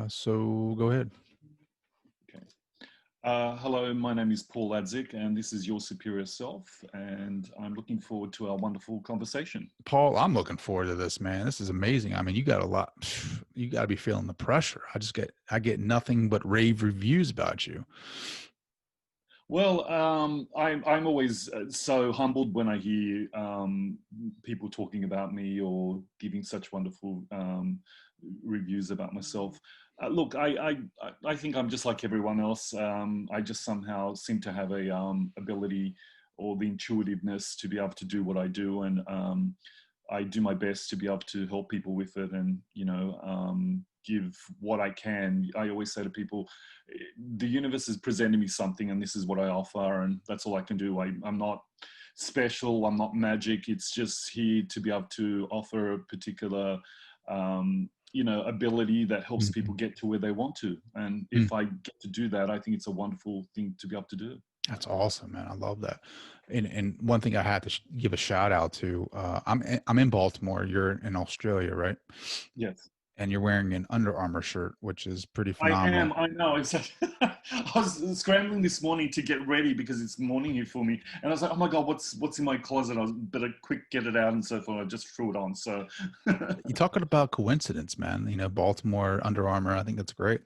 So go ahead. Okay. Hello, my name is Paul Adzic, and this is Your Superior Self, and I'm looking forward to our wonderful conversation. Paul, I'm looking forward to this, man. This is amazing. I mean, you got a lot, you got to be feeling the pressure. I get nothing but rave reviews about you. Well, I'm always so humbled when I hear people talking about me or giving such wonderful reviews about myself. Look, I think I'm just like everyone else. I just somehow seem to have a ability or the intuitiveness to be able to do what I do, and I do my best to be able to help people with it, and give what I can. I always say to people, the universe is presenting me something, and this is what I offer, and that's all I can do. I'm not special. I'm not magic. It's just here to be able to offer a particular, ability that helps Mhm. people get to where they want to. And Mm, if I get to do that, I think it's a wonderful thing to be able to do. that's awesome, man. I love that. And one thing I had to give a shout out to, I'm in Baltimore. You're in Australia, right? Yes. And you're wearing an Under Armour shirt, which is pretty I phenomenal. am. I know. It's I was scrambling this morning to get ready because it's morning here for me, and I was like, "Oh my god, what's in my closet?" I was better quick get it out and so forth. I just threw it on. So, You talking about coincidence, man? You know, Baltimore Under Armour. I think that's great.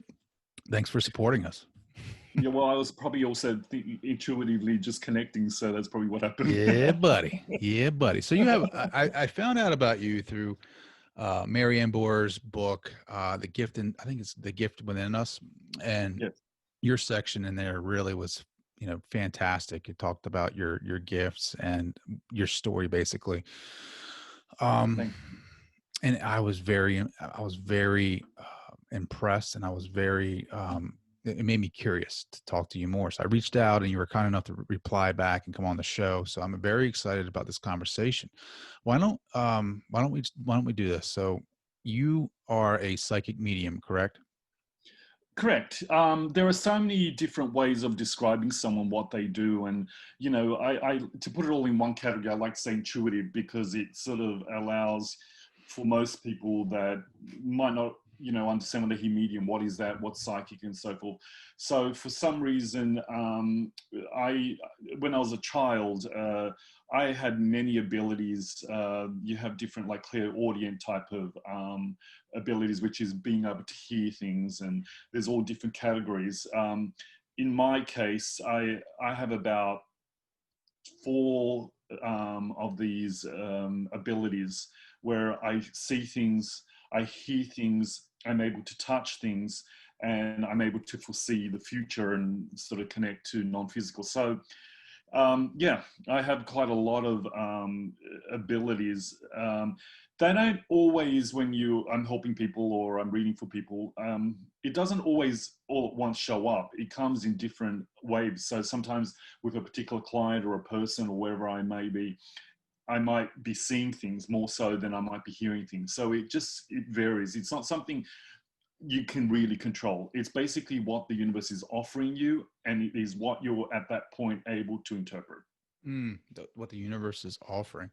Thanks for supporting us. yeah. Well, I was probably also intuitively just connecting, so that's probably what happened. Yeah, buddy. Yeah, buddy. So you have I found out about you through Marianne Boer's book, The Gift, and I think it's The Gift Within Us. And Yes. your section in there really was, fantastic. It talked about your gifts and your story basically. Um Thank and I was very impressed, and I was very it made me curious to talk to you more. So I reached out, and you were kind enough to reply back and come on the show. So I'm very excited about this conversation. Why don't we do this? So you are a psychic medium, correct? Correct. There are so many different ways of describing someone, what they do, and I to put it all in one category, I like to say intuitive because it sort of allows for most people that might not, understand when they hear medium, what is that, what's psychic, and so forth. So for some reason, I when I was a child, I had many abilities. You have different like clairaudient type of abilities, which is being able to hear things, and there's all different categories. In my case, I have about four of these abilities where I see things, I hear things, I'm able to touch things, and I'm able to foresee the future and sort of connect to non-physical. So yeah, I have quite a lot of abilities. They don't always, when I'm helping people or I'm reading for people, it doesn't always all at once show up. It comes in different waves. So sometimes with a particular client or a person or wherever I may be, I might be seeing things more so than I might be hearing things. So it varies. It's not something you can really control. It's basically what the universe is offering you, and it is what you're at that point able to interpret. What the universe is offering.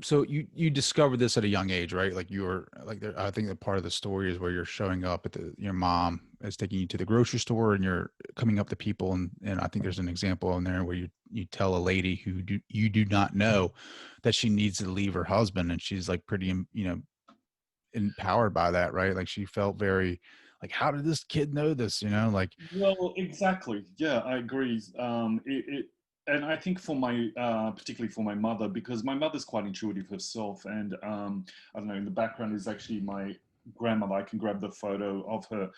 So you discovered this at a young age, right? Like you were like I think that part of the story is where you're showing up at your mom is taking you to the grocery store, and you're coming up to people, and I think there's an example in there where you tell a lady you do not know that she needs to leave her husband, and she's like pretty empowered by that, right? Like she felt very like, how did this kid know this? Like. Well, exactly. Yeah, I agree. And I think for my, particularly for my mother, because my mother's quite intuitive herself, and I don't know, in the background is actually my grandmother. I can grab the photo of her,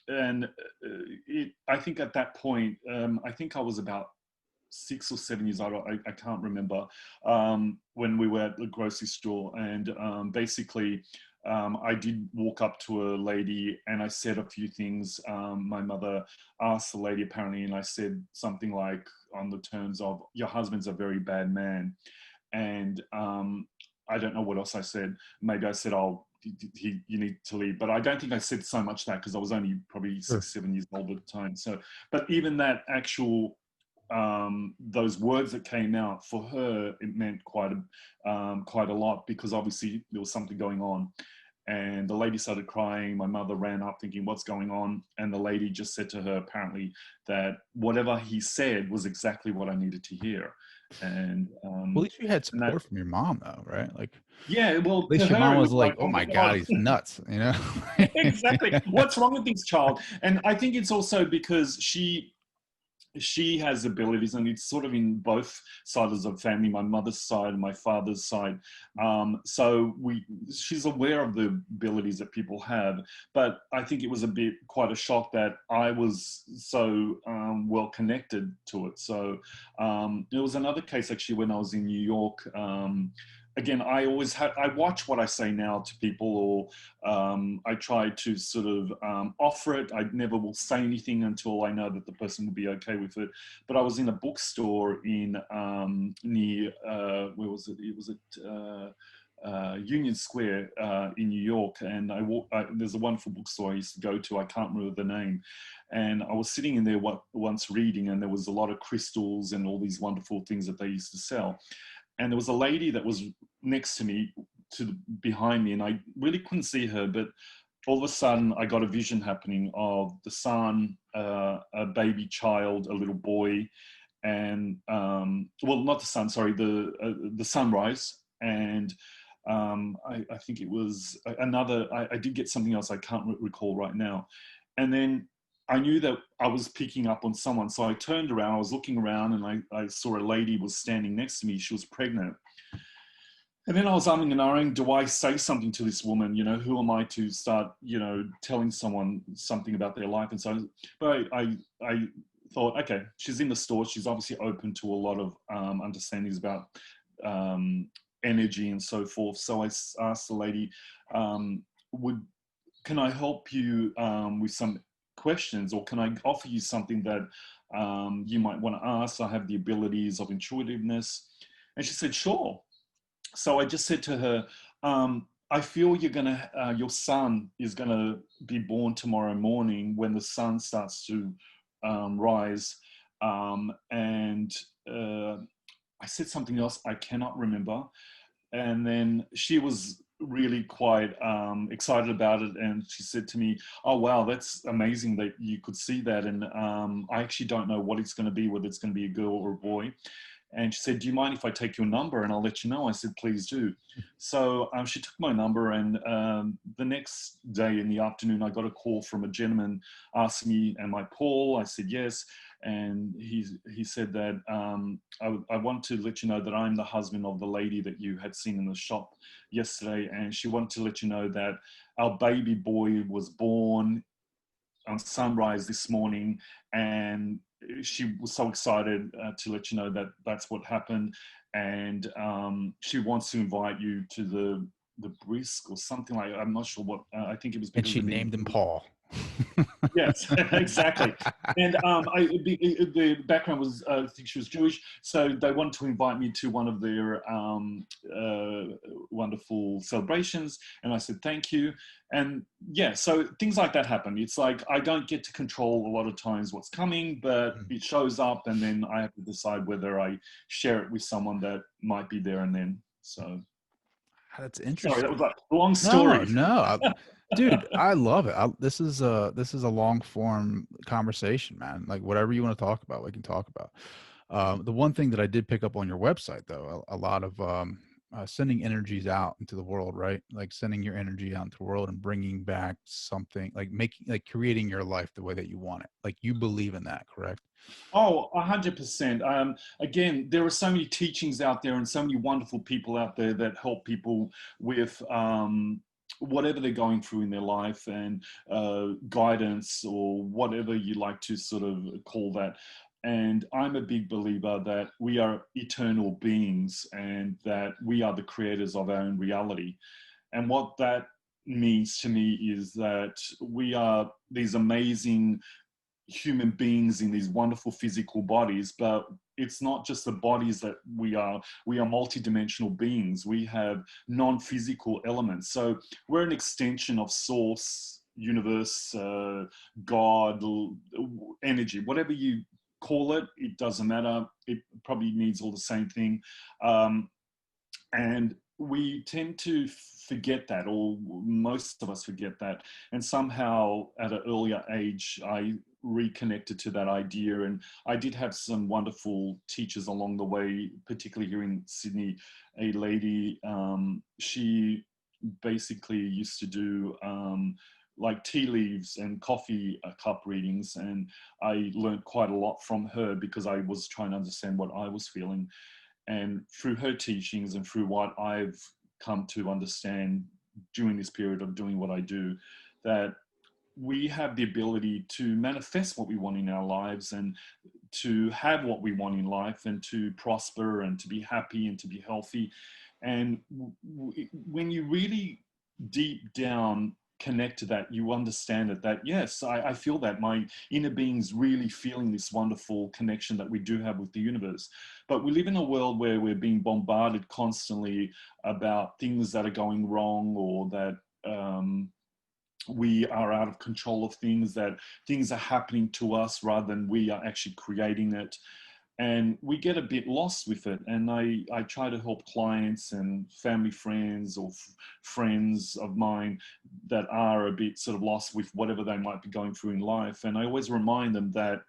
and I think at that point, I think I was about 6 or 7 years old. I can't remember, when we were at the grocery store, and basically I did walk up to a lady and I said a few things. My mother asked the lady apparently, and I said something like on the terms of, "Your husband's a very bad man," and I don't know what else I said. Maybe I said, "Oh, you need to leave," but I don't think I said so much that because I was only probably Sure. 6, 7 years old at the time. So, but even that actual those words that came out for her, it meant quite a lot, because obviously there was something going on. And the lady started crying. My mother ran up thinking, what's going on? And the lady just said to her, apparently, that whatever he said was exactly what I needed to hear. And, Well, at least you had and that, support from your mom, though, right? Like, at yeah, well, to least your her, mom it was was like, like, "Oh oh my my god, God. he's nuts," you know? Exactly. What's wrong with this child? And I think it's also because she has abilities, and it's sort of in both sides of the family, my mother's side and my father's side. So she's aware of the abilities that people have, but I think it was quite a shock that I was so well connected to it. So there was another case actually when I was in New York. Again, I watch what I say now to people, or I try to sort of offer it. I never will say anything until I know that the person will be okay with it. But I was in a bookstore in near where was it? It was at Union Square in New York, and there's a wonderful bookstore I used to go to. I can't remember the name, and I was sitting in there once reading, and there was a lot of crystals and all these wonderful things that they used to sell. And there was a lady that was next to me, behind me, and I really couldn't see her, but all of a sudden I got a vision happening of the sun, a baby child, a little boy, and well, not the sun, sorry, the sunrise, and I think it was another. I did get something else I can't recall right now, and then I knew that I was picking up on someone, so I turned around. I was looking around, and I saw a lady was standing next to me. She was pregnant. And then I was umming and ahhing, do I say something to this woman? You know, who am I to start, telling someone something about their life? And so, but I thought, okay, she's in the store. She's obviously open to a lot of understandings about energy and so forth. So I asked the lady, would can I help you with some questions, or can I offer you something that you might want to ask? I have the abilities of intuitiveness. And she said, sure. So I just said to her, I feel your son is gonna be born tomorrow morning when the sun starts to rise. And I said something else I cannot remember. And then she was really quite excited about it, and she said to me, oh wow, that's amazing that you could see that, and I actually don't know what it's going to be, whether it's going to be a girl or a boy. And she said, do you mind if I take your number and I'll let you know? I said, please do. So she took my number, and the next day in the afternoon, I got a call from a gentleman asking me, am I Paul? I said, yes. And he said that I want to let you know that I'm the husband of the lady that you had seen in the shop yesterday. And she wanted to let you know that our baby boy was born on sunrise this morning, and she was so excited to let you know that that's what happened, and she wants to invite you to the brisk or something like, I'm not sure what, I think it was And because she of the named him Paul. yes, exactly. And the background was, I think she was Jewish, so they wanted to invite me to one of their wonderful celebrations, and I said thank you. And yeah, so things like that happen. It's like I don't get to control a lot of times what's coming, but it shows up, and then I have to decide whether I share it with someone that might be there and then. So That's sorry, that interesting. was like a long No, story. no, dude, I love it. This is a long form conversation, man. Like whatever you want to talk about, we can talk about. The one thing that I did pick up on your website, though, a lot of sending energies out into the world, right? Like sending your energy out into the world and bringing back something, like creating your life the way that you want it. Like you believe in that, correct? Oh, 100%. Again, there are so many teachings out there and so many wonderful people out there that help people with whatever they're going through in their life, and guidance, or whatever you like to sort of call that. And I'm a big believer that we are eternal beings, and that we are the creators of our own reality. And what that means to me is that we are these amazing human beings in these wonderful physical bodies, but it's not just the bodies that we are multidimensional beings. We have non-physical elements, so we're an extension of source, universe, god, energy, whatever you call it. It doesn't matter. It probably needs all the same thing. And we tend to forget that, or most of us forget that. And somehow at an earlier age, I reconnected to that idea. And I did have some wonderful teachers along the way, particularly here in Sydney. A lady, she basically used to do like tea leaves and coffee cup readings. And I learned quite a lot from her because I was trying to understand what I was feeling. And through her teachings and through what I've come to understand during this period of doing what I do, that we have the ability to manifest what we want in our lives and to have what we want in life and to prosper and to be happy and to be healthy. And when you really deep down connect to that, you understand it, that yes, I feel that my inner being's really feeling this wonderful connection that we do have with the universe. But we live in a world where we're being bombarded constantly about things that are going wrong, or that we are out of control of things, that things are happening to us rather than we are actually creating it. And we get a bit lost with it. And I try to help clients and family friends or friends of mine that are a bit sort of lost with whatever they might be going through in life. And I always remind them that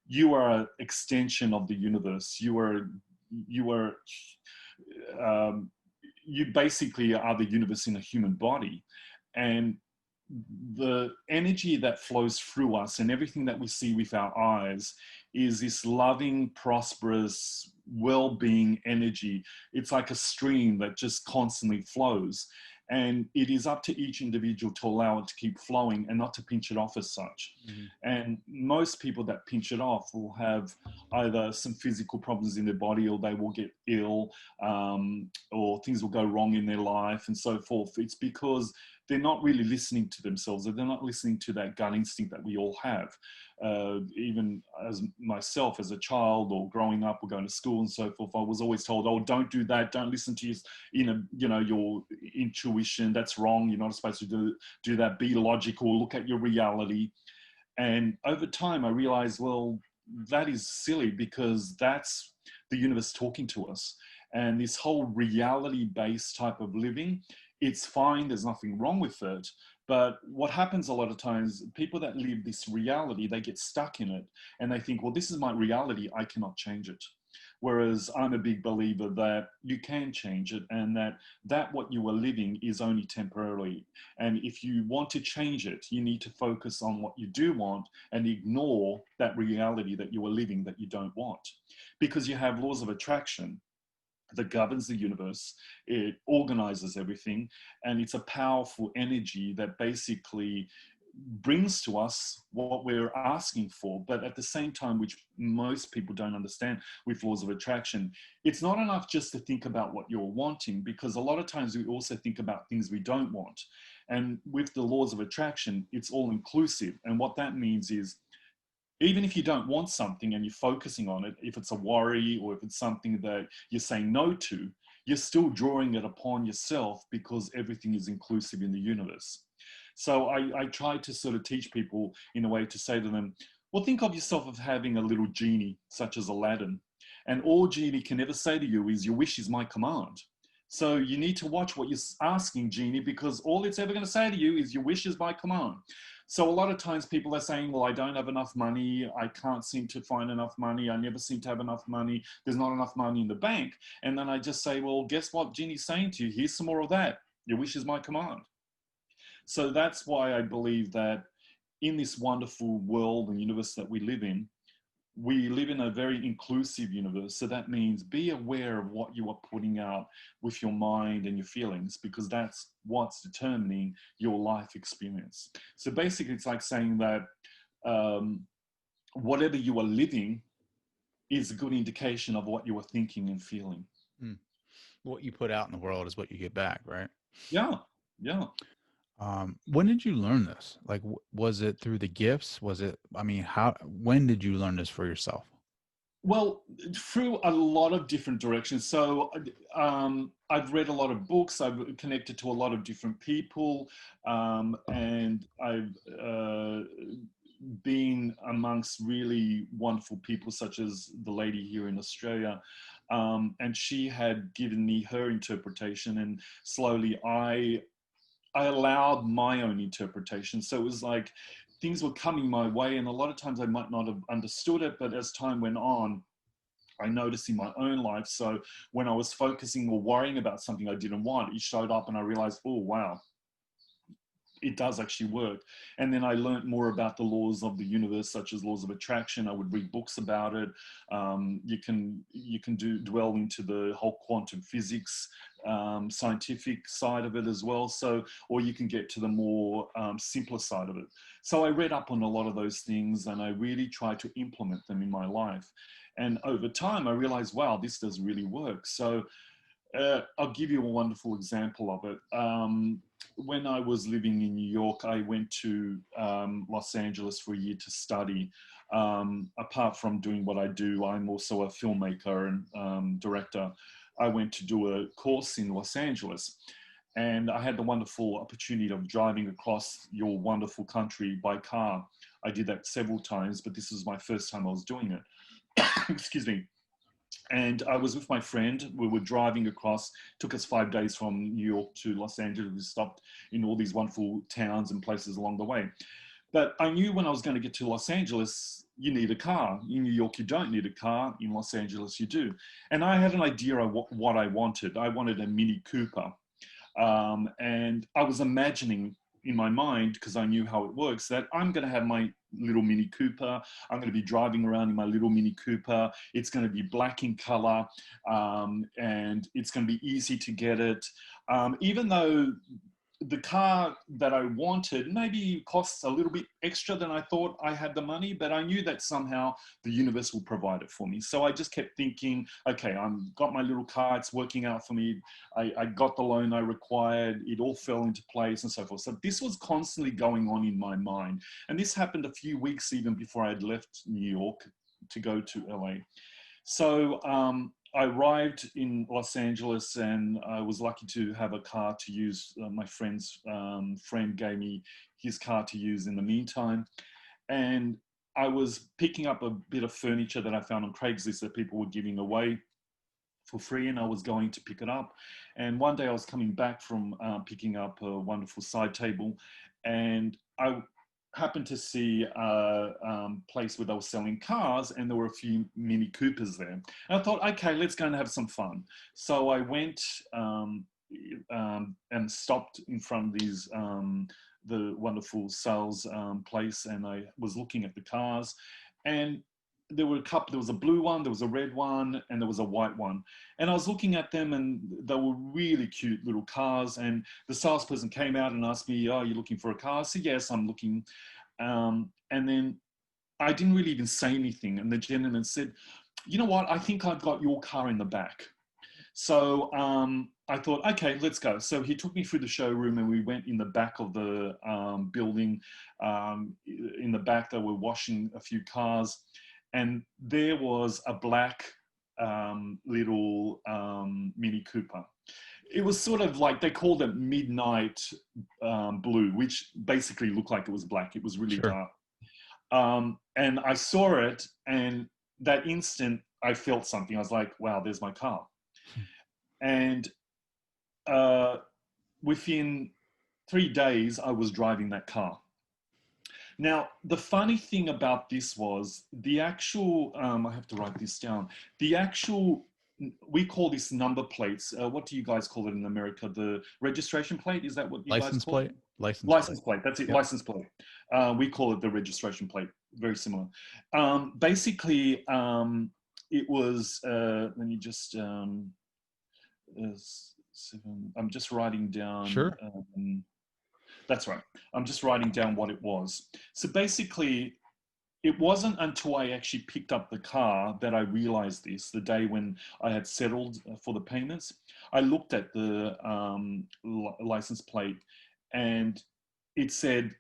you are an extension of the universe. You basically are the universe in a human body. And the energy that flows through us and everything that we see with our eyes is this loving, prosperous, well-being energy. It's like a stream that just constantly flows. And it is up to each individual to allow it to keep flowing and not to pinch it off as such. Mm-hmm. And most people that pinch it off will have either some physical problems in their body, or they will get ill, or things will go wrong in their life and so forth. It's because they're not really listening to themselves, or they're not listening to that gut instinct that we all have. Even as myself, as a child or growing up or going to school and so forth, I was always told, oh, don't do that. Don't listen to your intuition. That's wrong. You're not supposed to do that. Be logical. Look at your reality. And over time, I realized, well, that is silly, because that's the universe talking to us. And this whole reality-based type of living, it's fine, there's nothing wrong with it. But what happens a lot of times, people that live this reality, they get stuck in it and they think, well, this is my reality, I cannot change it. Whereas I'm a big believer that you can change it, and that what you are living is only temporarily. And if you want to change it, you need to focus on what you do want and ignore that reality that you are living that you don't want. Because you have laws of attraction that governs the universe. It organizes everything, and it's a powerful energy that basically brings to us what we're asking for. But at the same time, which most people don't understand with laws of attraction, it's not enough just to think about what you're wanting, because a lot of times we also think about things we don't want. And with the laws of attraction, it's all inclusive. And what that means is, even if you don't want something and you're focusing on it, if it's a worry or if it's something that you're saying no to, you're still drawing it upon yourself, because everything is inclusive in the universe. So I try to sort of teach people in a way to say to them, well, think of yourself as having a little genie, such as Aladdin. And all genie can ever say to you is, your wish is my command. So you need to watch what you're asking, genie, because all it's ever going to say to you is, your wish is my command. So a lot of times people are saying, well, I don't have enough money. I can't seem to find enough money. I never seem to have enough money. There's not enough money in the bank. And then I just say, well, guess what Genie's saying to you? Here's some more of that. Your wish is my command. So that's why I believe that in this wonderful world and universe that we live in a very inclusive universe. So that means be aware of what you are putting out with your mind and your feelings, because that's what's determining your life experience. So basically, it's like saying that whatever you are living is a good indication of what you are thinking and feeling. Mm. What you put out in the world is what you get back, right? Yeah, yeah. When did you learn this? Like, was it through the gifts? Was it, I mean, when did you learn this for yourself? Well, through a lot of different directions. So I've read a lot of books. I've connected to a lot of different people, and I've been amongst really wonderful people, such as the lady here in Australia. and she had given me her interpretation, and slowly I allowed my own interpretation. So it was like things were coming my way, and a lot of times I might not have understood it, but as time went on, I noticed in my own life. So when I was focusing or worrying about something I didn't want, it showed up, and I realized, oh wow, it does actually work. And then I learned more about the laws of the universe, such as laws of attraction. I would read books about it. You can dwell into the whole quantum physics, scientific side of it as well. So, or you can get to the more simpler side of it. So I read up on a lot of those things, and I really tried to implement them in my life. And over time, I realized, wow, this does really work. So I'll give you a wonderful example of it. When I was living in New York, I went to Los Angeles for a year to study. Apart from doing what I do, I'm also a filmmaker and director. I went to do a course in Los Angeles, and I had the wonderful opportunity of driving across your wonderful country by car. I did that several times, but this was my first time I was doing it. Excuse me. And I was with my friend. We were driving across. Took us 5 days from New York to Los Angeles. We stopped in all these wonderful towns and places along the way. But I knew when I was going to get to Los Angeles, you need a car. In New York, you don't need a car. In Los Angeles, you do. And I had an idea of what I wanted. I wanted a Mini Cooper. And I was imagining in my mind, because I knew how it works, that I'm going to have my little Mini Cooper. I'm going to be driving around in my little Mini Cooper. It's going to be black in color, and it's going to be easy to get it. Even though the car that I wanted maybe costs a little bit extra than I thought I had the money, but I knew that somehow the universe will provide it for me. So I just kept thinking, okay, I've got my little car, it's working out for me. I got the loan I required, it all fell into place and so forth. So this was constantly going on in my mind. And this happened a few weeks even before I had left New York to go to LA. So I arrived in Los Angeles, and I was lucky to have a car to use. My friend's friend gave me his car to use in the meantime. And I was picking up a bit of furniture that I found on Craigslist that people were giving away for free, and I was going to pick it up. And one day I was coming back from picking up a wonderful side table, and I happened to see a place where they were selling cars, and there were a few Mini Coopers there. And I thought, okay, let's go and have some fun. So I went and stopped in front of these the wonderful sales place, and I was looking at the cars, and there were a couple. There was a blue one, there was a red one, and there was a white one. And I was looking at them, and they were really cute little cars. And the salesperson came out and asked me, "Oh, are you looking for a car?" I said, "Yes, I'm looking." And then I didn't really even say anything. And the gentleman said, "You know what? I think I've got your car in the back." So I thought, okay, let's go. So he took me through the showroom, and we went in the back of the building. In the back, they were washing a few cars, and there was a black little Mini Cooper. It was sort of like, they called it midnight blue, which basically looked like it was black. It was really Sure. dark. And I saw it, and that instant I felt something. I was like, wow, there's my car. And within 3 days, I was driving that car. Now, the funny thing about this was the actual, I have to write this down, the actual, we call this number plates. What do you guys call it in America? The registration plate? Is that what you guys License call it? plate. License plate. License plate, that's it, Yep. license plate. We call it the registration plate, very similar. Basically, it was, let me just, I'm just writing down, Sure. that's right. I'm just writing down what it was. So basically, it wasn't until I actually picked up the car that I realized this, the day when I had settled for the payments. I looked at the license plate, and it said,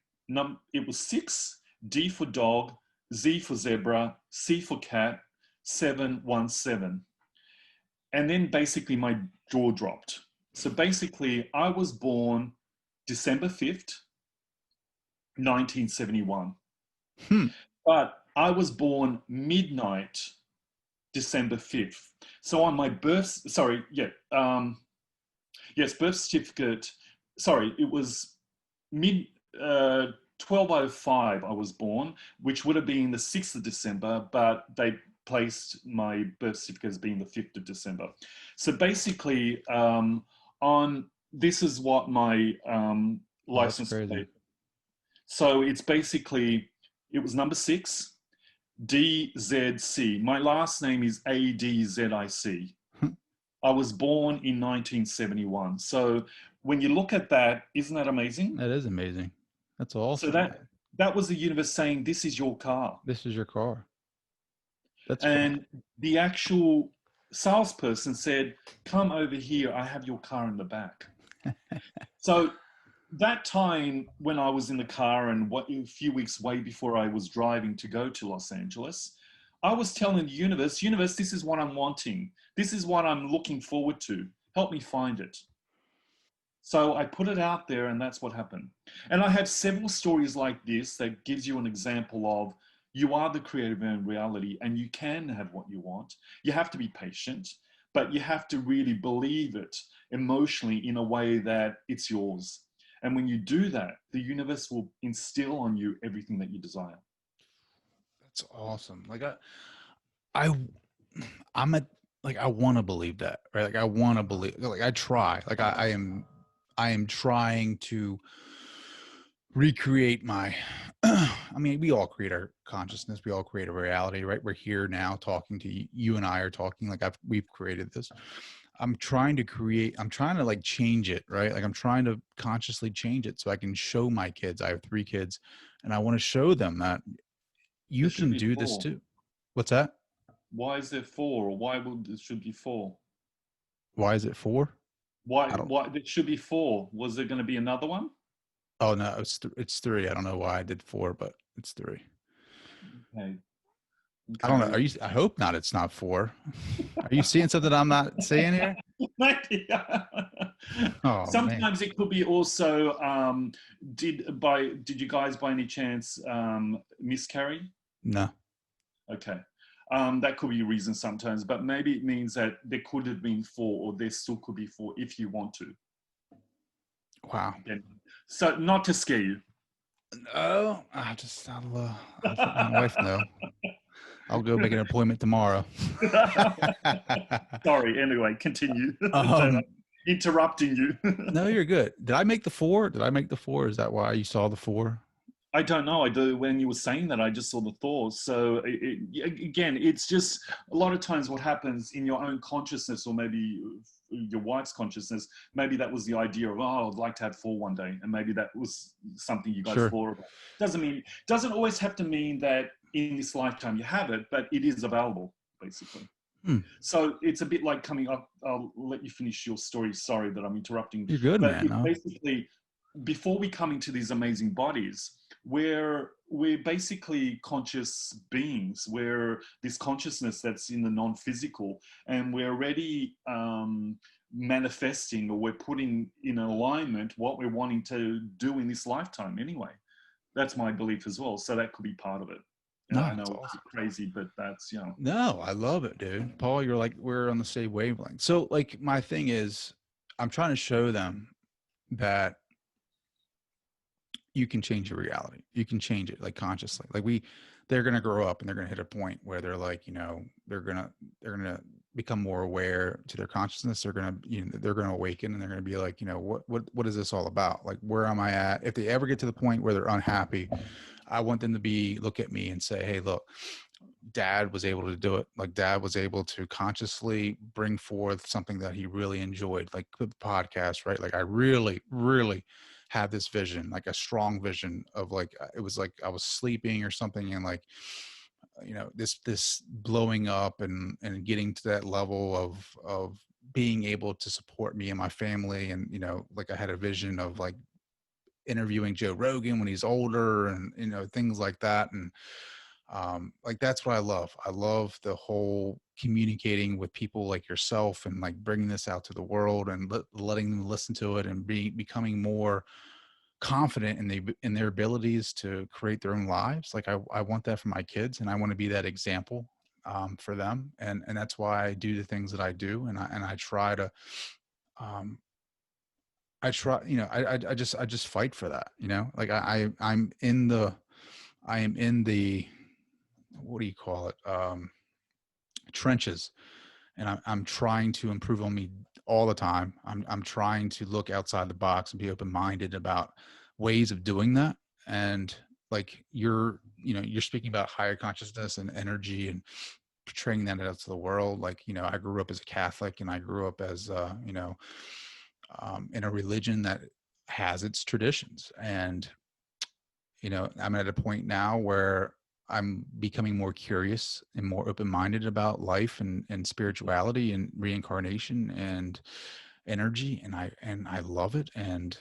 it was 6, D for dog, Z for zebra, C for cat, 717. And then basically my jaw dropped. So basically, I was born December 5th, 1971. Hmm. But I was born midnight December 5th. So on my birth, sorry, yeah, yes, birth certificate, sorry, it was mid 1205 I was born, which would have been the 6th of December, but they placed my birth certificate as being the 5th of December. So basically, on this is what my Oh, that's license crazy. plate. So it's basically, it was number 6, DZC. My last name is ADZIC. I was born in 1971. So when you look at that, isn't that amazing? That is amazing. That's So awesome, that man. that was the universe saying, "This is your car," This is your car. That's and the actual salesperson said, "Come over here. I have your car in the back." fun. So that time when I was in the car and what a few weeks way before I was driving to go to Los Angeles, I was telling the universe, "Universe, this is what I'm wanting. This is what I'm looking forward to. Help me find it." So I put it out there, and that's what happened. And I have several stories like this that gives you an example of you are the creator of your own reality, and you can have what you want. You have to be patient, but you have to really believe it emotionally in a way that it's yours. And when you do that, the universe will instill on you everything that you desire. That's awesome. I, I'm a, like, I want to believe that, right? Like, I want to believe, like, I try, like, I am trying to recreate my, I mean, we all create our consciousness. We all create a reality, right? We're here now talking to you. You and I are talking like we've created this. I'm trying to like change it, right? Like I'm trying to consciously change it so I can show my kids. I have 3 kids and I want to show them that There you should can be do this four. too. What's that? Why is there four, or why would there should be four? Why is it 4? Why? I don't. Why there should be four? Was there going to be another one? Oh no, it's 3. I don't know why I did 4, but it's 3. Okay. I don't know. Okay. I hope not. It's not 4. Are you seeing something I'm not seeing here? Yeah. Oh man, Sometimes it could be also, did you guys by any chance miscarry? no. Okay. That could be a reason sometimes, but maybe it means that there could have been four, or there still could be four if you want to. Wow. Again. So not to scare you. Oh, I'll let my wife know. I'll go make an appointment tomorrow. Sorry, anyway, continue. That I'm um, interrupting you. no, you're good. Did I make the 4? Did I make the 4? Is that why you saw the 4? I don't know. I do. When you were saying that, I just saw the thoughts. So again, it's just a lot of times what happens in your own consciousness, or maybe your wife's consciousness. Maybe that was the idea of, oh, I'd like to have four one day, and maybe that was something you guys Sure. thought about. Doesn't always have to mean that in this lifetime you have it, but it is available basically. Hmm. So it's a bit like coming up. I'll let you finish your story. Sorry that I'm interrupting, You're good, but man. it's No. basically before we come into these amazing bodies, we're basically conscious beings. We're this consciousness that's in the non-physical, and we're already manifesting, or we're putting in alignment what we're wanting to do in this lifetime. Anyway, that's my belief as well. So that could be part of it. No, I it's know it's awesome. crazy, but that's No, I love it, dude. Paul, you're like we're on the same wavelength. So like my thing is I'm trying to show them that you can change your reality. You can change it like consciously. They're gonna grow up and they're gonna hit a point where they're like, they're gonna become more aware to their consciousness. They're gonna awaken and they're gonna be like, what is this all about? Like, where am I at? If they ever get to the point where they're unhappy, I want them to look at me and say, hey, look, dad was able to do it. Like dad was able to consciously bring forth something that he really enjoyed, like the podcast, right? Like I really, really had this vision, like a strong vision of like, it was like I was sleeping or something. And like, this blowing up and getting to that level of being able to support me and my family. And, like I had a vision of like interviewing Joe Rogan when he's older and, things like that. And, like that's what I love. I love the whole communicating with people like yourself and like bringing this out to the world and letting them listen to it and becoming more confident in their abilities to create their own lives. Like I want that for my kids and I want to be that example. for them, and that's why I do the things that I do, and I try to um, I try, I just fight for that, like I am in the, what do you call it? Trenches, and I'm trying to improve on me all the time. I'm trying to look outside the box and be open minded about ways of doing that. And like you're speaking about higher consciousness and energy and portraying that out to the world. Like, I grew up as a Catholic, and I grew up as, in a religion that has its traditions. And, I'm at a point now where I'm becoming more curious and more open-minded about life and spirituality and reincarnation and energy. And I love it. And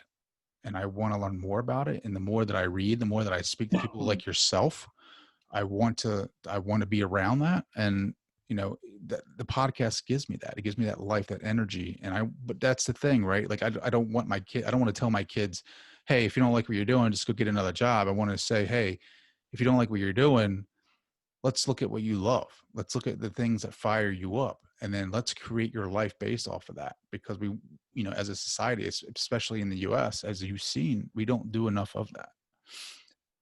I want to learn more about it. And the more that I read, the more that I speak to people like yourself, I want to be around that. And the podcast gives me that. It gives me that life, that energy. But that's the thing, right? Like, I don't want I don't want to tell my kids, hey, if you don't like what you're doing, just go get another job. I want to say, hey, if you don't like what you're doing, let's look at what you love. Let's look at the things that fire you up, and then let's create your life based off of that. Because we, as a society, especially in the US, as you've seen, we don't do enough of that.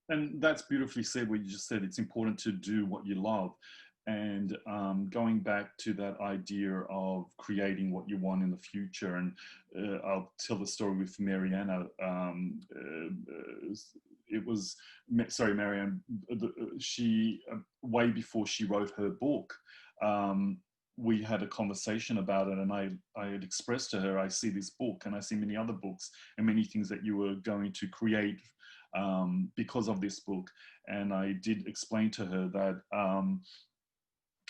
And that's beautifully said, what you just said. It's important to do what you love. And going back to that idea of creating what you want in the future, and I'll tell the story with Mariana. It was, sorry, Marianne, she, way before she wrote her book, we had a conversation about it, and I had expressed to her, I see this book and I see many other books and many things that you were going to create because of this book. And I did explain to her that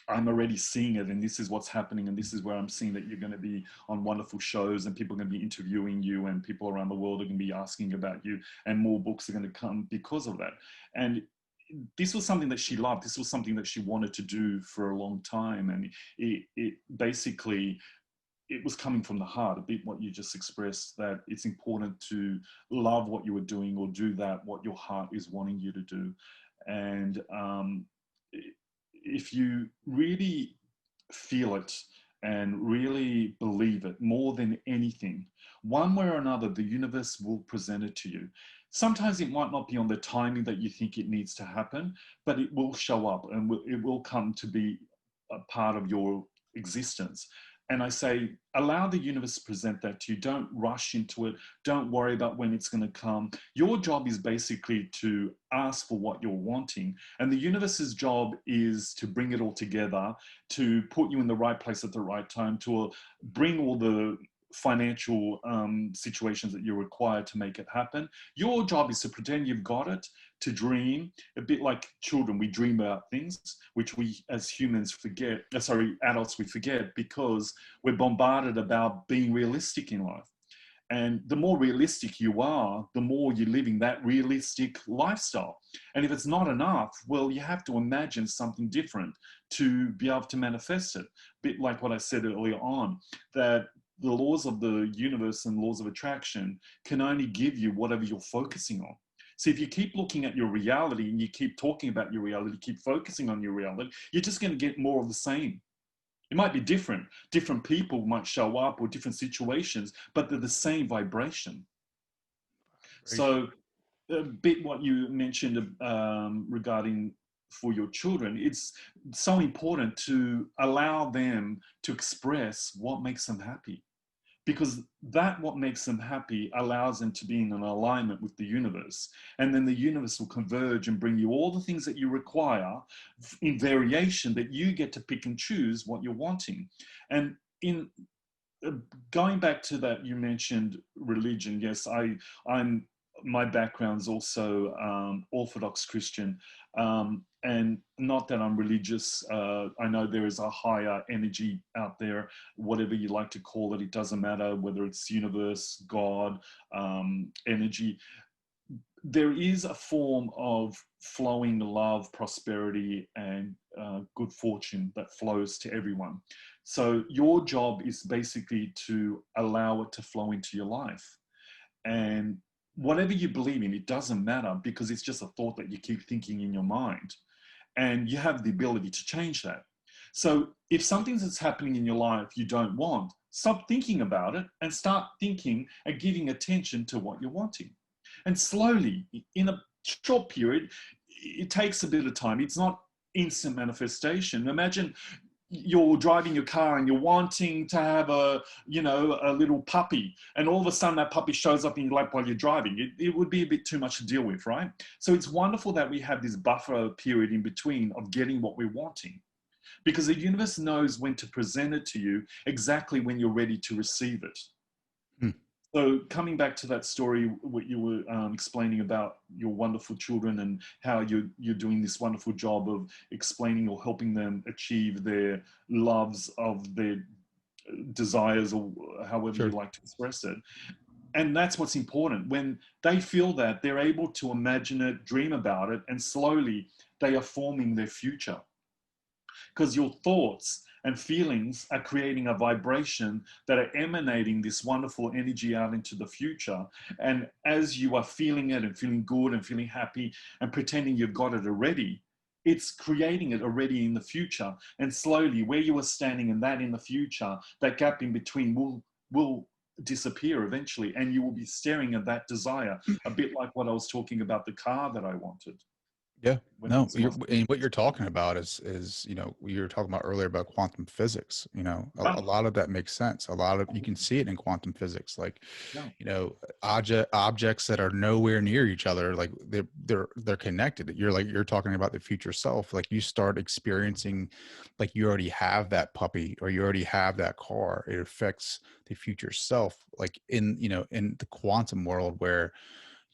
I'm already seeing it, and this is what's happening, and this is where I'm seeing that you're going to be on wonderful shows, and people are going to be interviewing you, and people around the world are going to be asking about you, and more books are going to come because of that. And this was something that she loved. This was something that she wanted to do for a long time, and it basically, it was coming from the heart, a bit what you just expressed, that it's important to love what you were doing, or do that what your heart is wanting you to do. And if you really feel it and really believe it more than anything, one way or another, the universe will present it to you. Sometimes it might not be on the timing that you think it needs to happen, but it will show up, and it will come to be a part of your existence. And I say, allow the universe to present that to you. Don't rush into it. Don't worry about when it's going to come. Your job is basically to ask for what you're wanting. And the universe's job is to bring it all together, to put you in the right place at the right time, to bring all the financial situations that you require to make it happen. Your job is to pretend you've got it, to dream, a bit like children. We dream about things, which we as humans forget, adults, we forget, because we're bombarded about being realistic in life. And the more realistic you are, the more you're living that realistic lifestyle. And if it's not enough, well, you have to imagine something different to be able to manifest it. A bit like what I said earlier on, that the laws of the universe and laws of attraction can only give you whatever you're focusing on. So if you keep looking at your reality and you keep talking about your reality, keep focusing on your reality, you're just going to get more of the same. It might be different. Different people might show up, or different situations, but they're the same vibration. So a bit what you mentioned regarding for your children, it's so important to allow them to express what makes them happy, because that what makes them happy allows them to be in an alignment with the universe. And then the universe will converge and bring you all the things that you require in variation, that you get to pick and choose what you're wanting. And in going back to that, you mentioned religion. Yes, I'm my background's also Orthodox Christian, and not that I'm religious. I know there is a higher energy out there, whatever you like to call it. It doesn't matter whether it's universe, God, energy. There is a form of flowing love, prosperity, and good fortune that flows to everyone. So your job is basically to allow it to flow into your life. And whatever you believe in, it doesn't matter, because it's just a thought that you keep thinking in your mind. And you have the ability to change that. So if something that's happening in your life you don't want, stop thinking about it and start thinking and giving attention to what you're wanting. And slowly, in a short period, it takes a bit of time. It's not instant manifestation. Imagine you're driving your car and you're wanting to have a little puppy, and all of a sudden that puppy shows up in your lap while you're driving. It would be a bit too much to deal with, right? So it's wonderful that we have this buffer period in between of getting what we're wanting, because the universe knows when to present it to you, exactly when you're ready to receive it. Hmm. So coming back to that story, what you were explaining about your wonderful children and how you're doing this wonderful job of explaining or helping them achieve their loves of their desires, or however you Sure. like to express it. And that's what's important. When they feel that, they're able to imagine it, dream about it, and slowly they are forming their future, because your thoughts and feelings are creating a vibration that are emanating this wonderful energy out into the future. And as you are feeling it and feeling good and feeling happy and pretending you've got it already, it's creating it already in the future. And slowly, where you are standing in the future, that gap in between will disappear eventually, and you will be staring at that desire, a bit like what I was talking about, the car that I wanted Yeah. when I No, was you're, lost. and what you're talking about is, you were talking about earlier about quantum physics. A Yeah, lot of that makes sense. A lot of, you can see it in quantum physics, like, yeah. objects that are nowhere near each other, like they're connected. You're talking about the future self. Like you start experiencing, like you already have that puppy or you already have that car. It affects the future self, like in the quantum world where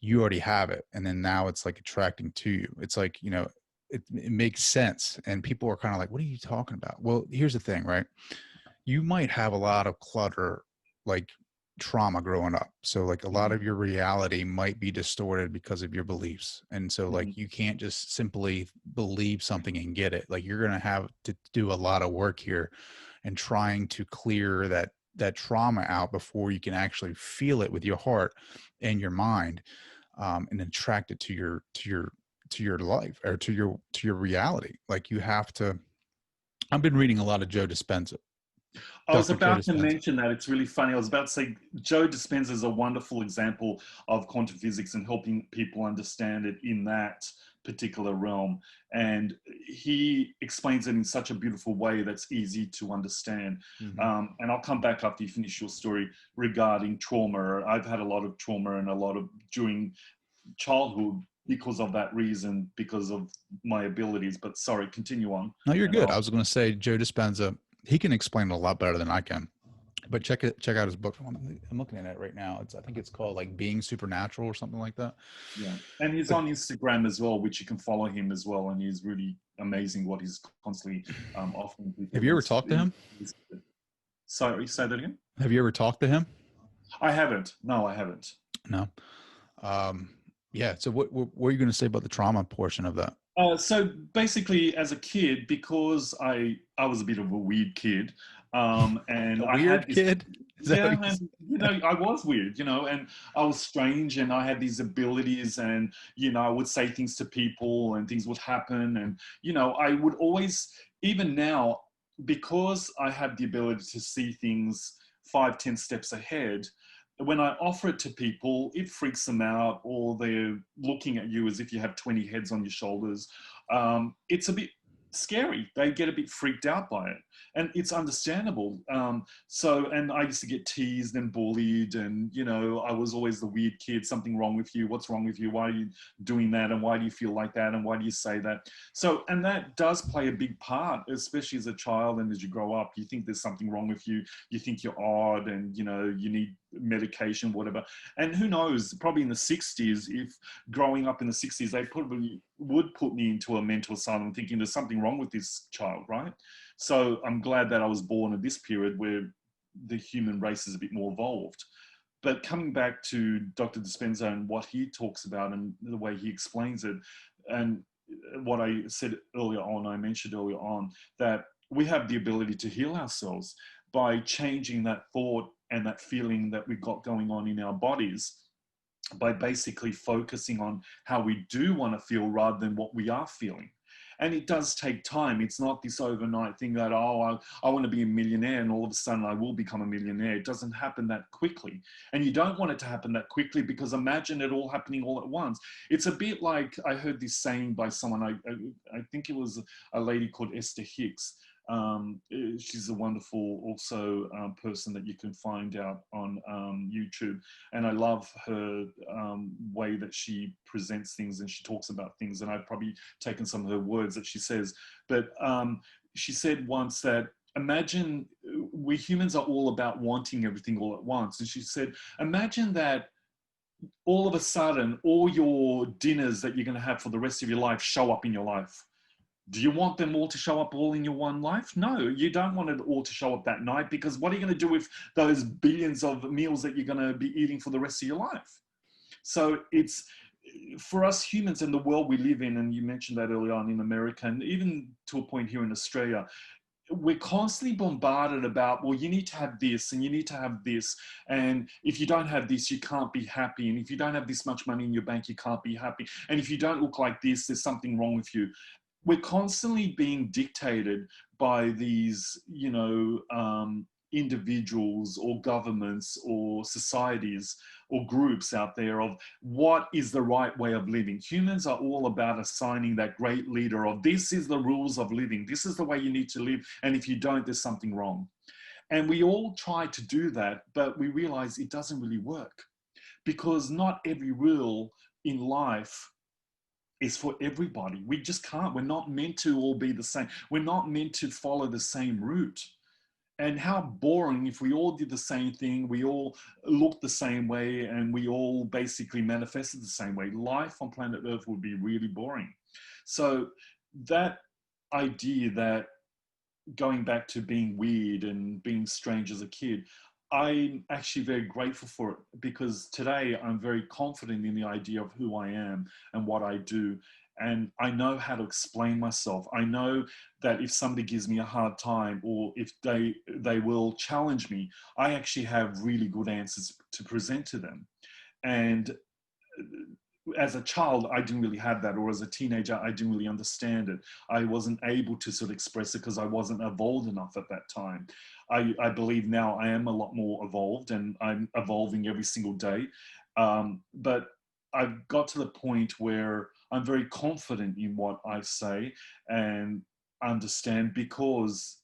you already have it, and then now it's like attracting to you. It's like, it makes sense, and people are kind of like, what are you talking about? Well, here's the thing, right? You might have a lot of clutter, like trauma growing up, so like a lot Mhm, of your reality might be distorted because of your beliefs, and so mhm. like you can't just simply believe something and get it. Like you're going to have to do a lot of work here and trying to clear that trauma out before you can actually feel it with your heart and your mind, and attract it to your life, or to your reality. Like you have to. I've been reading a lot of Joe Dispenza, I was Dr. Joe about to Dispenza. mention that. It's really funny. I was about to say Joe Dispenza is a wonderful example of quantum physics and helping people understand it in that particular realm. And he explains it in such a beautiful way that's easy to understand. Hmm. And I'll come back after you finish your story regarding trauma. I've had a lot of trauma and a lot of during childhood because of that reason, because of my abilities. But sorry, continue on. No, you're And then good. I I'll. was going to say Joe Dispenza. He can explain it a lot better than I can. But check out his book. I'm looking at it right now. I think it's called like Being Supernatural or something like that. Yeah, and he's But on Instagram as well, which you can follow him as well, and he's really amazing what he's constantly offering have people. you ever He's, talked to him? he's sorry, say that again. Have you ever talked to him? I haven't. No, I haven't. No. Um, yeah. So what are you going to say about the trauma portion of that? So basically, as a kid, because I was a bit of a weird kid, and A I had weird this. kid? Is that what Yeah, you and I was weird, and I was strange, and I had these abilities, and I would say things to people, and things would happen, and I would always, even now, because I have the ability to see things 5, 10 steps ahead. When I offer it to people, it freaks them out, or they're looking at you as if you have 20 heads on your shoulders. It's a bit scary. They get a bit freaked out by it, and it's understandable. And I used to get teased and bullied, and I was always the weird kid. Something wrong with you? What's wrong with you? Why are you doing that? And why do you feel like that? And why do you say that? So, and that does play a big part, especially as a child and as you grow up. You think there's something wrong with you. You think you're odd, and you need medication, whatever. And who knows? Probably in the 60s, if growing up in the 60s, they probably would put me into a mental asylum, thinking there's something wrong with this child, right? So I'm glad that I was born at this period where the human race is a bit more evolved. But coming back to Dr. Dispenza and what he talks about and the way he explains it, and what I said earlier on, I mentioned earlier on, that we have the ability to heal ourselves by changing that thought and that feeling that we've got going on in our bodies, by basically focusing on how we do want to feel rather than what we are feeling. And it does take time. It's not this overnight thing that, oh, I want to be a millionaire and all of a sudden I will become a millionaire. It doesn't happen that quickly. And you don't want it to happen that quickly, because imagine it all happening all at once. It's a bit like, I heard this saying by someone, I think it was a lady called Esther Hicks. She's a wonderful also person that you can find out on YouTube, and I love her way that she presents things and she talks about things, and I've probably taken some of her words that she says, but she said once that, imagine, we humans are all about wanting everything all at once, and she said, imagine that all of a sudden all your dinners that you're going to have for the rest of your life show up in your life. Do you want them all to show up all in your one life? No, you don't want it all to show up that night, because what are you going to do with those billions of meals that you're going to be eating for the rest of your life? So it's, for us humans and the world we live in, and you mentioned that early on in America, and even to a point here in Australia, we're constantly bombarded about, well, you need to have this and you need to have this. And if you don't have this, you can't be happy. And if you don't have this much money in your bank, you can't be happy. And if you don't look like this, there's something wrong with you. We're constantly being dictated by these, individuals or governments or societies or groups out there of what is the right way of living. Humans are all about assigning that great leader of, this is the rules of living. This is the way you need to live. And if you don't, there's something wrong. And we all try to do that, but we realize it doesn't really work, because not every rule in life is for everybody. We just can't. We're not meant to all be the same. We're not meant to follow the same route. And how boring if we all did the same thing, we all looked the same way, and we all basically manifested the same way. Life on planet Earth would be really boring. So that idea that, going back to being weird and being strange as a kid, I'm actually very grateful for it, because today I'm very confident in the idea of who I am and what I do. And I know how to explain myself. I know that if somebody gives me a hard time, or if they will challenge me, I actually have really good answers to present to them. And as a child, I didn't really have that, or as a teenager, I didn't really understand it. I wasn't able to sort of express it because I wasn't evolved enough at that time. I believe now I am a lot more evolved, and I'm evolving every single day. But I've got to the point where I'm very confident in what I say and understand, because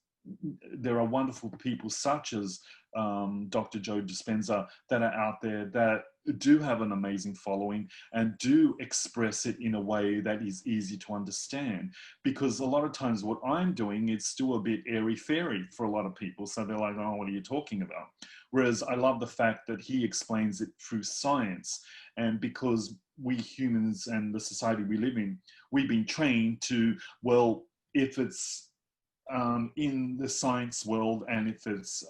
there are wonderful people such as Dr. Joe Dispenza that are out there that do have an amazing following and do express it in a way that is easy to understand. Because a lot of times what I'm doing, it's still a bit airy-fairy for a lot of people. So they're like, oh, what are you talking about? Whereas I love the fact that he explains it through science. And because we humans and the society we live in, we've been trained to, well, if it's in the science world, and if it's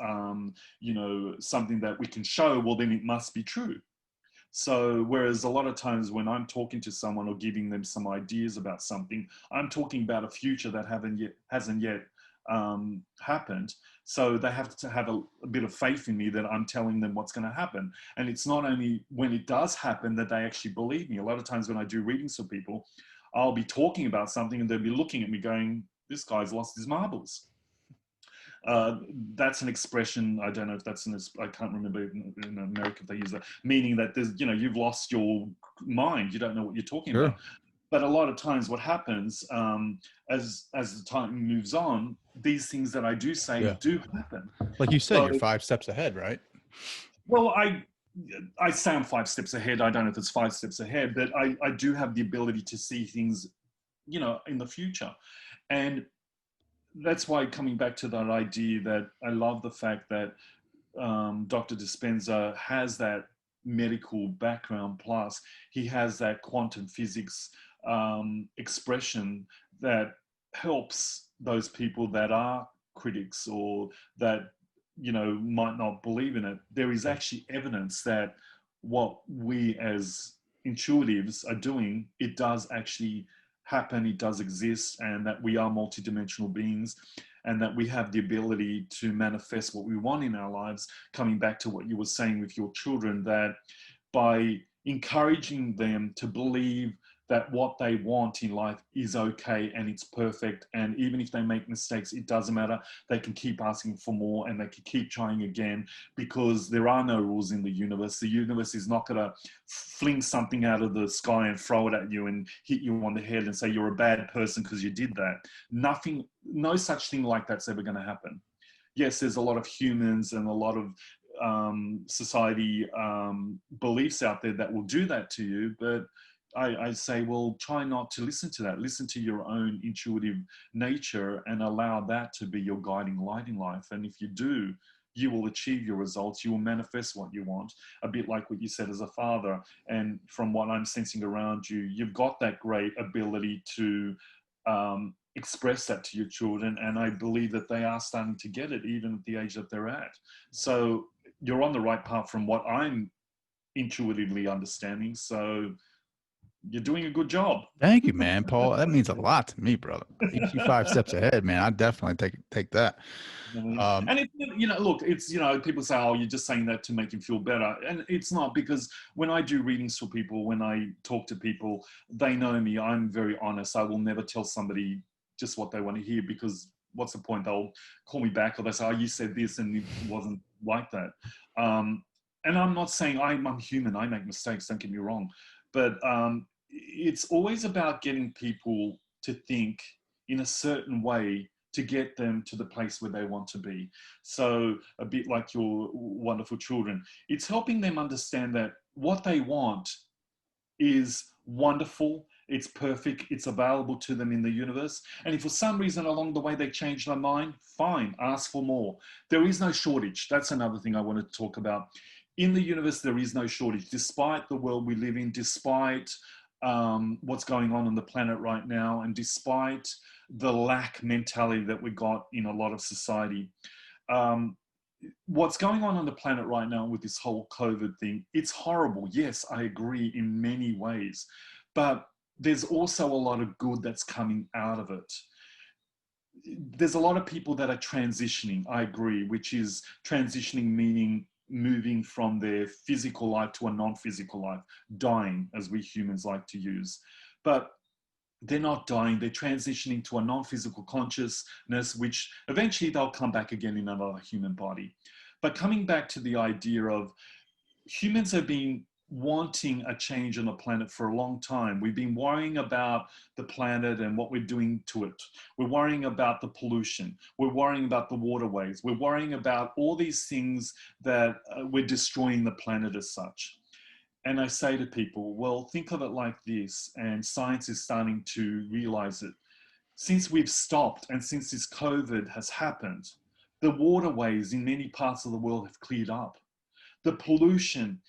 something that we can show, well, then it must be true. So whereas a lot of times when I'm talking to someone or giving them some ideas about something, I'm talking about a future that hasn't yet happened. So they have to have a bit of faith in me that I'm telling them what's going to happen. And it's not only when it does happen that they actually believe me. A lot of times when I do readings for people, I'll be talking about something and they'll be looking at me going, this guy's lost his marbles. That's an expression. I don't know if that's I can't remember in America if they use that, meaning that there's, you've lost your mind. You don't know what you're talking Sure. about. But a lot of times what happens as the time moves on, these things that I do say do happen. Like you said, So, you're 5 steps ahead, right? well, I say I'm 5 steps ahead. I don't know if it's 5 steps ahead, but I do have the ability to see things, in the future. And that's why, coming back to that idea, that I love the fact that Dr. Dispenza has that medical background, plus he has that quantum physics expression that helps those people that are critics or that might not believe in it. There is actually evidence that what we as intuitives are doing, it does actually happen, it does exist, and that we are multidimensional beings, and that we have the ability to manifest what we want in our lives. Coming back to what you were saying with your children, that by encouraging them to believe that what they want in life is okay and it's perfect. And even if they make mistakes, it doesn't matter. They can keep asking for more and they can keep trying again, because there are no rules in the universe. The universe is not going to fling something out of the sky and throw it at you and hit you on the head and say you're a bad person because you did that. Nothing, no such thing like that's ever going to happen. Yes, there's a lot of humans and a lot of society beliefs out there that will do that to you, but I say, well, try not to listen to that. Listen to your own intuitive nature and allow that to be your guiding light in life. And if you do, you will achieve your results. You will manifest what you want, a bit like what you said as a father. And from what I'm sensing around you, you've got that great ability to express that to your children. And I believe that they are starting to get it, even at the age that they're at. So you're on the right path from what I'm intuitively understanding. So you're doing a good job. Thank you, man, Paul. That means a lot to me, brother. Keeps you 5 steps ahead, man. I definitely take that. And it's, look, it's, people say, oh, you're just saying that to make him feel better. And it's not, because when I do readings for people, when I talk to people, they know me. I'm very honest. I will never tell somebody just what they want to hear, because what's the point? They'll call me back or they say, oh, you said this and it wasn't like that. And I'm not saying I'm human. I make mistakes. Don't get me wrong. But it's always about getting people to think in a certain way to get them to the place where they want to be. So a bit like your wonderful children, it's helping them understand that what they want is wonderful, it's perfect, it's available to them in the universe. And if for some reason along the way they change their mind, fine, ask for more. There is no shortage. That's another thing I want to talk about. In the universe, there is no shortage, despite the world we live in, despite what's going on the planet right now, and despite the lack mentality that we got in a lot of society. What's going on the planet right now with this whole COVID thing, it's horrible. Yes, I agree in many ways, but there's also a lot of good that's coming out of it. There's a lot of people that are transitioning, I agree, which is transitioning meaning moving from their physical life to a non-physical life, dying, as we humans like to use. But they're not dying, they're transitioning to a non-physical consciousness, which eventually they'll come back again in another human body. But coming back to the idea of humans have been wanting a change on the planet for a long time. We've been worrying about the planet and what we're doing to it. We're worrying about the pollution. We're worrying about the waterways. We're worrying about all these things that we're destroying the planet as such. And I say to people, well, think of it like this, and science is starting to realize it. Since we've stopped and since this COVID has happened, the waterways in many parts of the world have cleared up. The pollution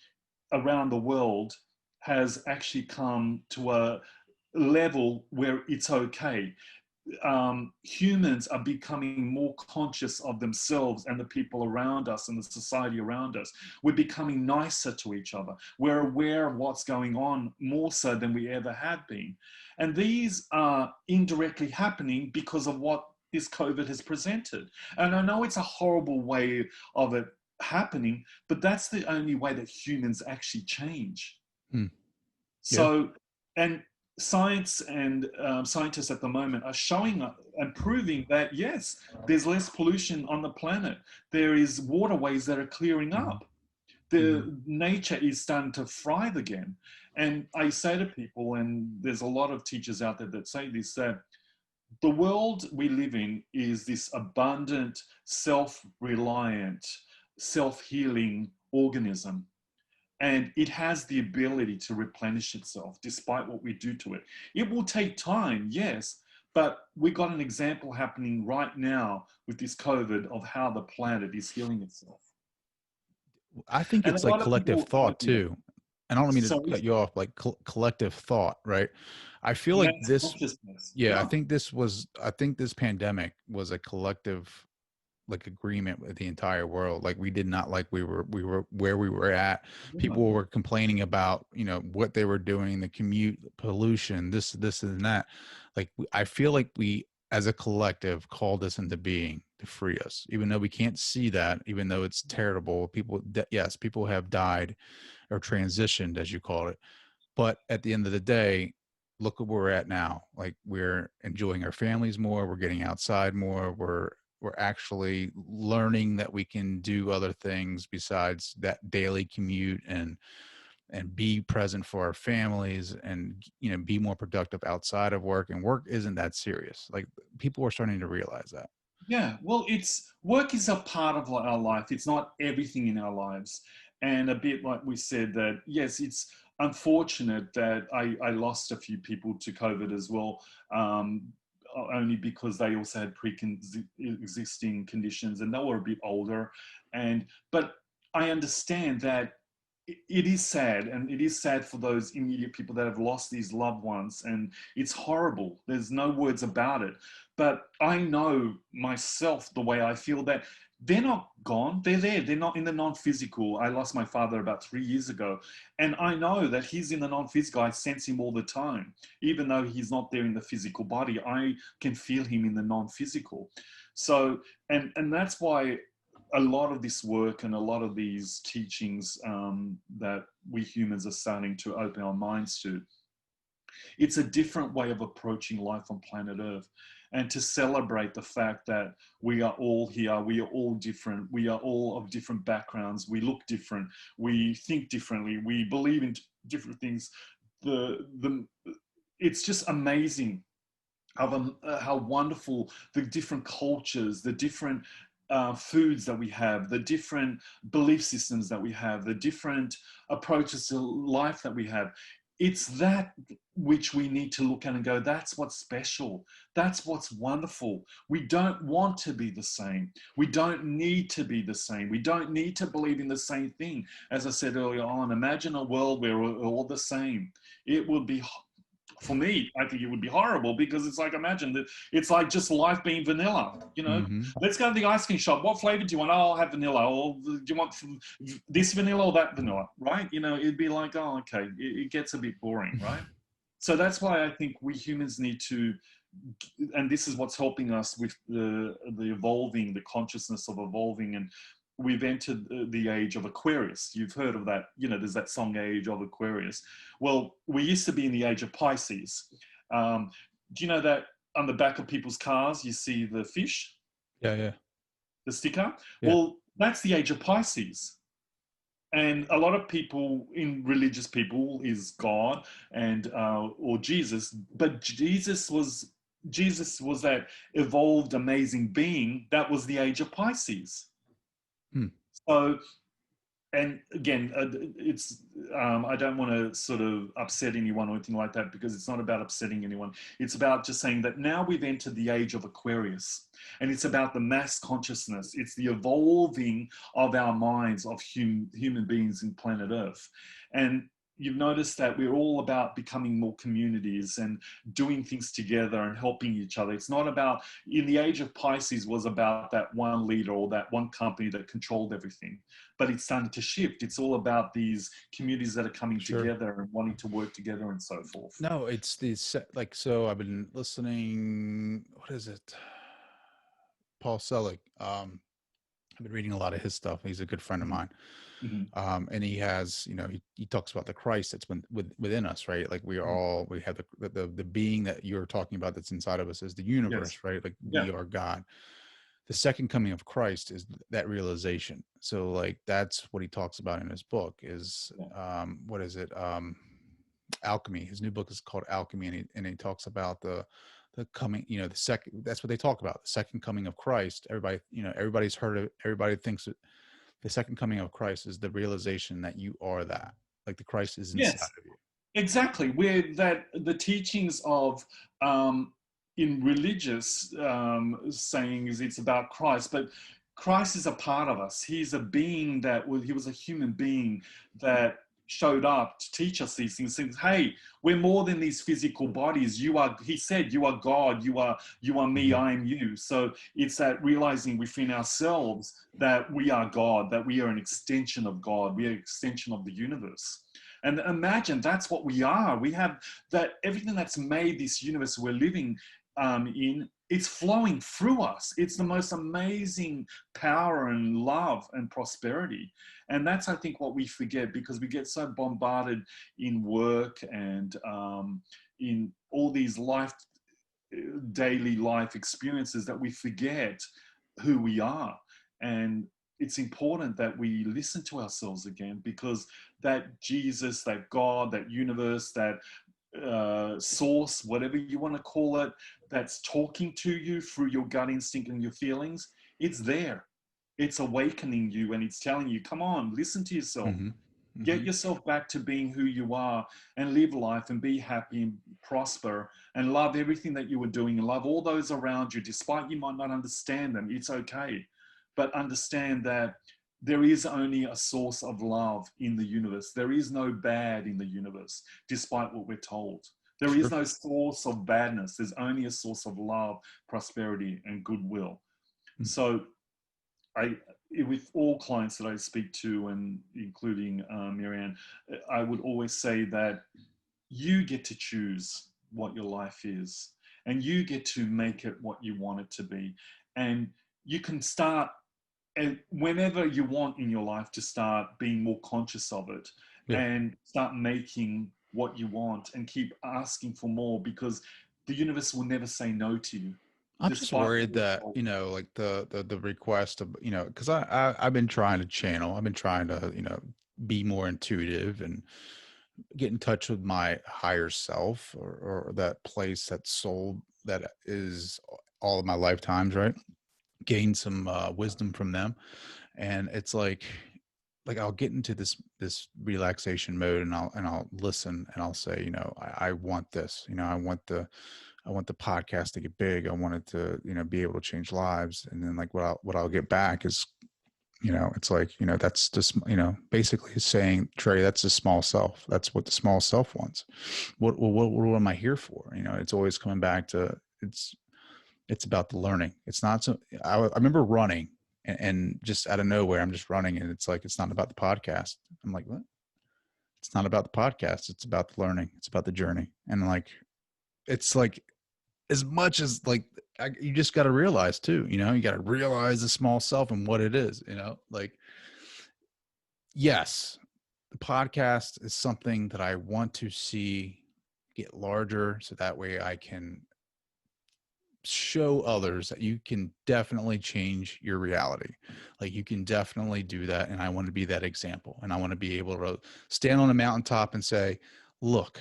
around the world has actually come to a level where it's okay. Humans are becoming more conscious of themselves and the people around us and the society around us. We're becoming nicer to each other. We're aware of what's going on more so than we ever had been. And these are indirectly happening because of what this COVID has presented. And I know it's a horrible way of it happening, but that's the only way that humans actually change. Yeah. So, and science and scientists at the moment are showing and proving that yes, there's less pollution on the planet. There is waterways that are clearing up. The nature is starting to thrive again. And I say to people, and there's a lot of teachers out there that say this, that the world we live in is this abundant, self-reliant, self-healing organism. And it has the ability to replenish itself despite what we do to it. It will take time, yes, but we got an example happening right now with this COVID of how the planet is healing itself. I think And it's a like lot of collective people, thought yeah, too. And I don't mean to so cut you off, like collective thought, right? I feel like mass this, consciousness, yeah, yeah. I think this pandemic was a collective like agreement with the entire world. Like we did not like we were where we were at. Yeah. People were complaining about, what they were doing, the commute, pollution, this and that. Like I feel like we as a collective called this into being to free us, even though we can't see that, even though it's terrible. Yes, people have died or transitioned, as you call it. But at the end of the day, look at where we're at now. Like we're enjoying our families more, we're getting outside more, we're actually learning that we can do other things besides that daily commute and be present for our families and be more productive outside of work, and work isn't that serious. Like people are starting to realize that. Yeah, well, it's work is a part of our life. It's not everything in our lives. And a bit like we said that, yes, it's unfortunate that I lost a few people to COVID as well, only because they also had pre-existing conditions and they were a bit older. But I understand that it is sad, and it is sad for those immediate people that have lost these loved ones, and it's horrible. There's no words about it. But I know myself the way I feel, that they're not gone. They're there. They're not in the non-physical. I lost my father about 3 years ago, and I know that he's in the non-physical. I sense him all the time. Even though he's not there in the physical body, I can feel him in the non-physical. So, and that's why a lot of this work and a lot of these teachings that we humans are starting to open our minds to, it's a different way of approaching life on planet Earth. And to celebrate the fact that we are all here, we are all different, we are all of different backgrounds, we look different, we think differently, we believe in different things. The It's just amazing how wonderful the different cultures, the different foods that we have, the different belief systems that we have, the different approaches to life that we have. It's that which we need to look at and go, that's what's special. That's what's wonderful. We don't want to be the same. We don't need to be the same. We don't need to believe in the same thing. As I said earlier on, imagine a world where we're all the same. It would be, for me, I think it would be horrible, because it's like, imagine that it's like just life being vanilla. Hmm. Let's go to the ice cream shop. What flavor do you want? Oh, I'll have vanilla. Or do you want this vanilla or that vanilla? Right? It'd be like, oh, okay. It gets a bit boring, right? So that's why I think we humans need to, and this is what's helping us with the evolving, the consciousness of evolving. And we've entered the age of Aquarius. You've heard of that. There's that song, Age of Aquarius. Well, we used to be in the age of Pisces. Do you know that on the back of people's cars you see the fish, Yeah, yeah, the sticker? yeah. Well, that's the age of Pisces. And a lot of people, in religious people, is God and or Jesus, but Jesus was that evolved, amazing being that was the age of Pisces. Hmm. So, and again, it's I don't want to sort of upset anyone or anything like that, because it's not about upsetting anyone. It's about just saying that now we've entered the age of Aquarius, and it's about the mass consciousness. It's the evolving of our minds of human beings in planet Earth. And you've noticed that we're all about becoming more communities and doing things together and helping each other. It's not about, in the age of Pisces, was about that one leader or that one company that controlled everything. But it's starting to shift. It's all about these communities that are coming Sure. together and wanting to work together and so forth. No, it's these like, so I've been listening. What is it? Paul Selig. I've been reading a lot of his stuff. He's a good friend of Mhm. mine. Mhm. And he has, he talks about the Christ that's within us, right? Like we are Mhm. all, we have the being that you're talking about that's inside of us is the Yes. universe, right? Like Yeah. we are God. The second coming of Christ is that realization. So like that's what he talks about in his book is Yeah. what is it? Alchemy. His new book is called Alchemy, and he talks about the coming, the second, that's what they talk about, the second coming of Christ. Everybody, everybody's heard of it. Everybody thinks that the second coming of Christ is the realization that you are that, like the Christ is inside Yes. of you. Exactly. Where that the teachings of in religious sayings, it's about Christ, but Christ is a part of us. He's a being he was a human being that showed up to teach us these things. Saying, hey, we're more than these physical bodies. He said, you are God, you are me, Mhm. I am you. So it's that realizing within ourselves that we are God, that we are an extension of God, we are an extension of the universe. And imagine that's what we are. We have that everything that's made this universe we're living in, it's flowing through us. It's the most amazing power and love and prosperity. And that's, I think, what we forget, because we get so bombarded in work and in all these daily life experiences that we forget who we are. And it's important that we listen to ourselves again, because that Jesus, that God, that universe, that source, whatever you want to call it, that's talking to you through your gut instinct and your feelings, it's there. It's awakening you, and it's telling you, come on, listen to yourself. Mm-hmm. Get Mm-hmm. yourself back to being who you are, and live life and be happy and prosper and love everything that you were doing, and love all those around you, despite you might not understand them. It's okay. But understand that there is only a source of love in the universe. There is no bad in the universe, despite what we're told. There is Sure. no source of badness. There's only a source of love, prosperity, and goodwill. Mm. So I, with all clients that I speak to, and including Marianne, I would always say that you get to choose what your life is, and you get to make it what you want it to be. And you can start, and whenever you want in your life, to start being more conscious of it, Yeah. and start making what you want, and keep asking for more, because the universe will never say no to you, I'm just despite what worried you're that, told. like the request of, because I've been trying to channel, I've been trying to, be more intuitive and get in touch with my higher self, or that place, that soul that is all of my lifetimes, right? Gain some wisdom from them. And it's like I'll get into this relaxation mode, and I'll listen, and I'll say, I want this, I want the podcast to get big. I want it to, be able to change lives. And then like what I'll get back is, it's like, that's just, basically saying, Trey, that's the small self. That's what the small self wants. What am I here for? It's always coming back to, it's about the learning. It's not so, I remember running, and just out of nowhere, I'm just running, and it's like, it's not about the podcast. I'm like, what? It's not about the podcast. It's about the learning. It's about the journey. And like, it's like, as much as like, you just got to realize too, you got to realize the small self and what it is, like, yes, the podcast is something that I want to see get larger, so that way I can show others that you can definitely change your reality. Like, you can definitely do that. And I want to be that example. And I want to be able to stand on a mountaintop and say, look,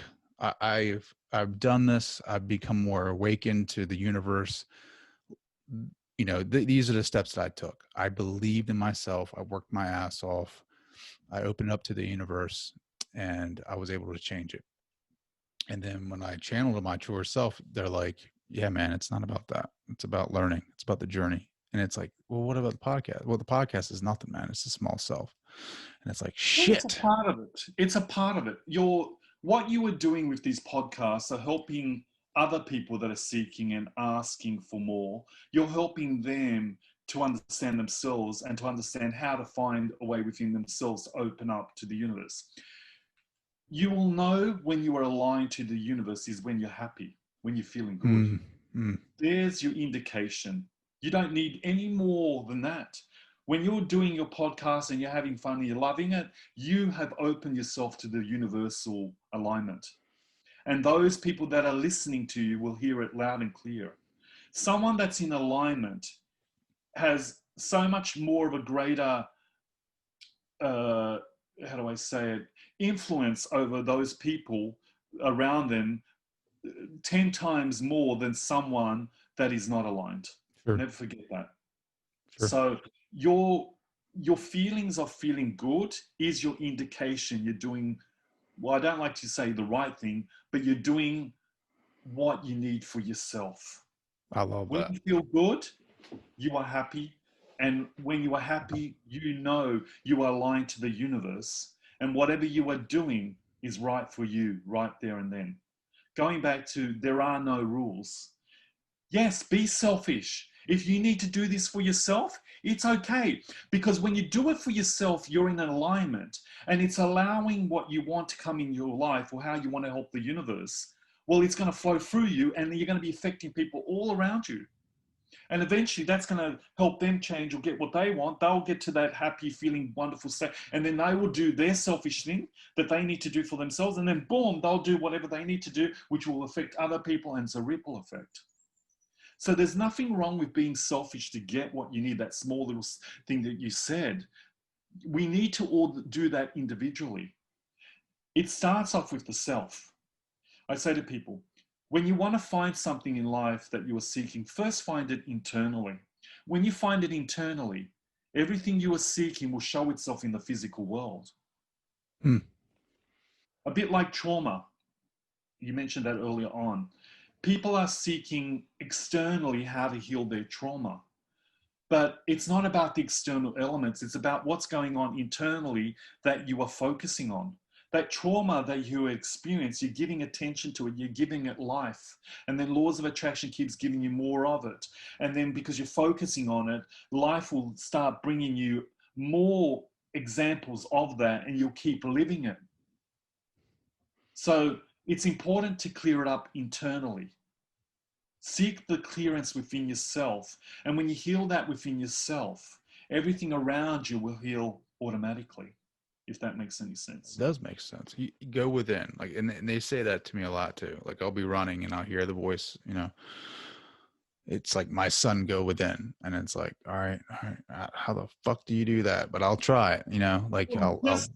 I've done this. I've become more awakened to the universe. These are the steps that I took. I believed in myself. I worked my ass off. I opened up to the universe, and I was able to change it. And then when I channeled to my truer self, they're like, yeah, man, it's not about that. It's about learning. It's about the journey. And it's like, well, what about the podcast? Well, the podcast is nothing, man. It's a small self. And it's like, Well, it's a shit. part of it. It's a part of it. What you are doing with these podcasts are helping other people that are seeking and asking for more. You're helping them to understand themselves, and to understand how to find a way within themselves to open up to the universe. You will know when you are aligned to the universe is when you're happy, when you're feeling good. Mm, mm, There's your indication. You don't need any more than that. When you're doing your podcast and you're having fun and you're loving it, you have opened yourself to the universal alignment. And those people that are listening to you will hear it loud and clear. Someone that's in alignment has so much more of a greater, how do I say it, influence over those people around them, 10 times more than someone that is not aligned. sure. Never forget that. Sure. So your feelings of feeling good is your indication you're doing, well, I don't like to say the right thing, but you're doing what you need for yourself. I love When that. you feel good, you are happy. And when you are happy, you know you are aligned to the universe. And whatever you are doing is right for you right there and then. Going back to, there are no rules. Yes, be selfish. If you need to do this for yourself, it's okay. Because when you do it for yourself, you're in an alignment, and it's allowing what you want to come in your life, or how you want to help the universe. Well, it's going to flow through you, and you're going to be affecting people all around you. And eventually that's going to help them change or get what they want. They'll get to that happy, feeling wonderful state. And then they will do their selfish thing that they need to do for themselves. And then boom, they'll do whatever they need to do, which will affect other people. And it's a ripple effect. So there's nothing wrong with being selfish to get what you need, that small little thing that you said. We need to all do that individually. It starts off with the self. I say to people, when you want to find something in life that you are seeking, first find it internally. When you find it internally, everything you are seeking will show itself in the physical world. Hmm. A bit like trauma. You mentioned that earlier on. People are seeking externally how to heal their trauma. But it's not about the external elements. It's about what's going on internally that you are focusing on. That trauma that you experience, you're giving attention to it, you're giving it life. And then laws of attraction keeps giving you more of it. And then because you're focusing on it, life will start bringing you more examples of that and you'll keep living it. So it's important to clear it up internally. Seek the clearance within yourself. And when you heal that within yourself, everything around you will heal automatically, if that makes any It sense. does make sense. You go within, like, and they say that to me a lot too. Like, I'll be running and I'll hear the voice, it's like, my son, go within. And it's like, all right, how the fuck do you do that? But I'll try it, like Well, just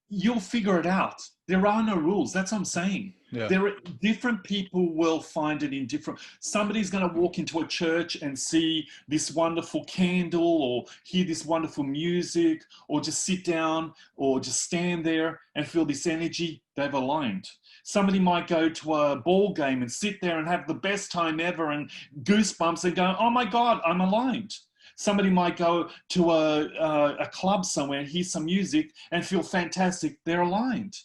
you'll figure it out. There are no rules. That's what I'm saying. yeah. There are different people will find it in different. Somebody's going to walk into a church and see this wonderful candle or hear this wonderful music or just sit down or just stand there and feel this energy. They've aligned. Somebody might go to a ball game and sit there and have the best time ever and goosebumps and go, oh my God, I'm aligned. Somebody might go to a club somewhere, hear some music and feel fantastic. They're aligned.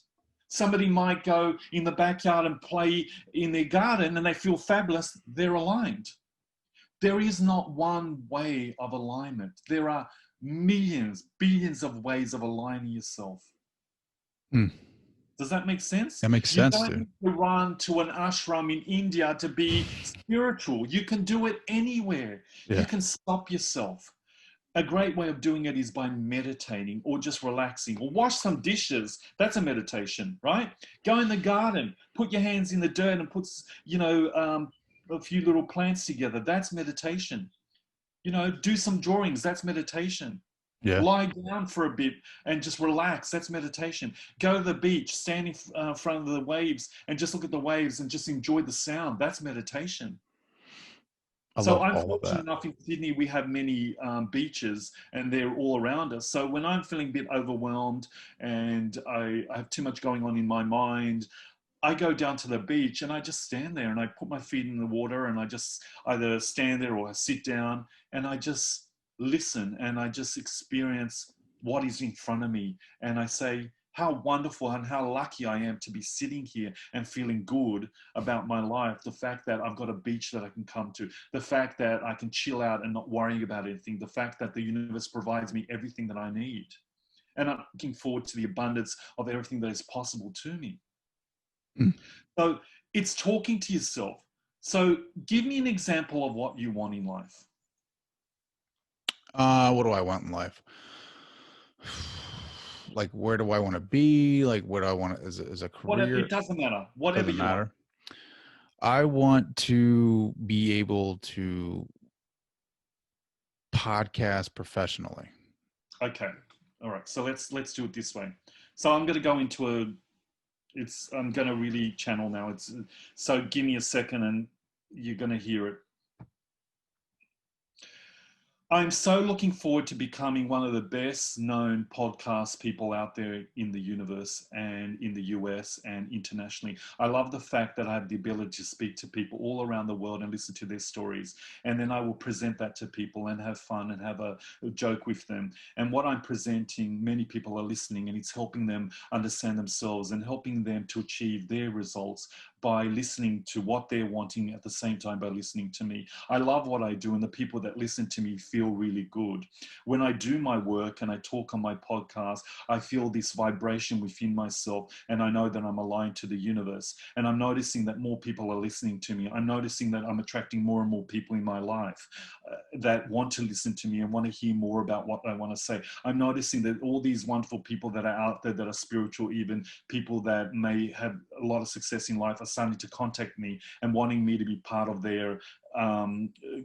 Somebody might go in the backyard and play in their garden and they feel fabulous. They're aligned. There is not one way of alignment. There are millions, billions of ways of aligning yourself. Hmm. Does that make sense? That makes You sense, don't dude. need to run to an ashram in India to be spiritual. You can do it anywhere. You Yeah. can stop yourself. A great way of doing it is by meditating or just relaxing or wash some dishes. That's a meditation, right? Go in the garden, put your hands in the dirt and put, a few little plants together. That's meditation. Do some drawings. That's meditation. Yeah. Lie down for a bit and just relax. That's meditation. Go to the beach, stand in front of the waves and just look at the waves and just enjoy the sound. That's meditation. I So love I'm all of fortunate that. enough in Sydney, we have many beaches and they're all around us. So when I'm feeling a bit overwhelmed and I have too much going on in my mind, I go down to the beach and I just stand there and I put my feet in the water and I just either stand there or I sit down and I just listen and I just experience what is in front of me. And I say, how wonderful and how lucky I am to be sitting here and feeling good about my life. The fact that I've got a beach that I can come to, the fact that I can chill out and not worrying about anything, the fact that the universe provides me everything that I need. And I'm looking forward to the abundance of everything that is possible to me. Mm. So it's talking to yourself. So give me an example of what you want in life. What do I want in life? Like, where do I want to be? Like, where do I want to, as a Whatever, career? it doesn't matter. Whatever Doesn't you want. matter. I want to be able to podcast professionally. Okay. All right. So let's do it this way. So I'm going to go into I'm going to really channel now. So give me a second and you're going to hear it. I'm so looking forward to becoming one of the best known podcast people out there in the universe and in the US and internationally. I love the fact that I have the ability to speak to people all around the world and listen to their stories. And then I will present that to people and have fun and have a joke with them. And what I'm presenting, many people are listening and it's helping them understand themselves and helping them to achieve their results by listening to what they're wanting at the same time by listening to me. I love what I do, and the people that listen to me feel really good. When I do my work and I talk on my podcast, I feel this vibration within myself, and I know that I'm aligned to the universe. And I'm noticing that more people are listening to me. I'm noticing that I'm attracting more and more people in my life that want to listen to me and want to hear more about what I want to say. I'm noticing that all these wonderful people that are out there that are spiritual, even people that may have a lot of success in life, are starting to contact me and wanting me to be part of their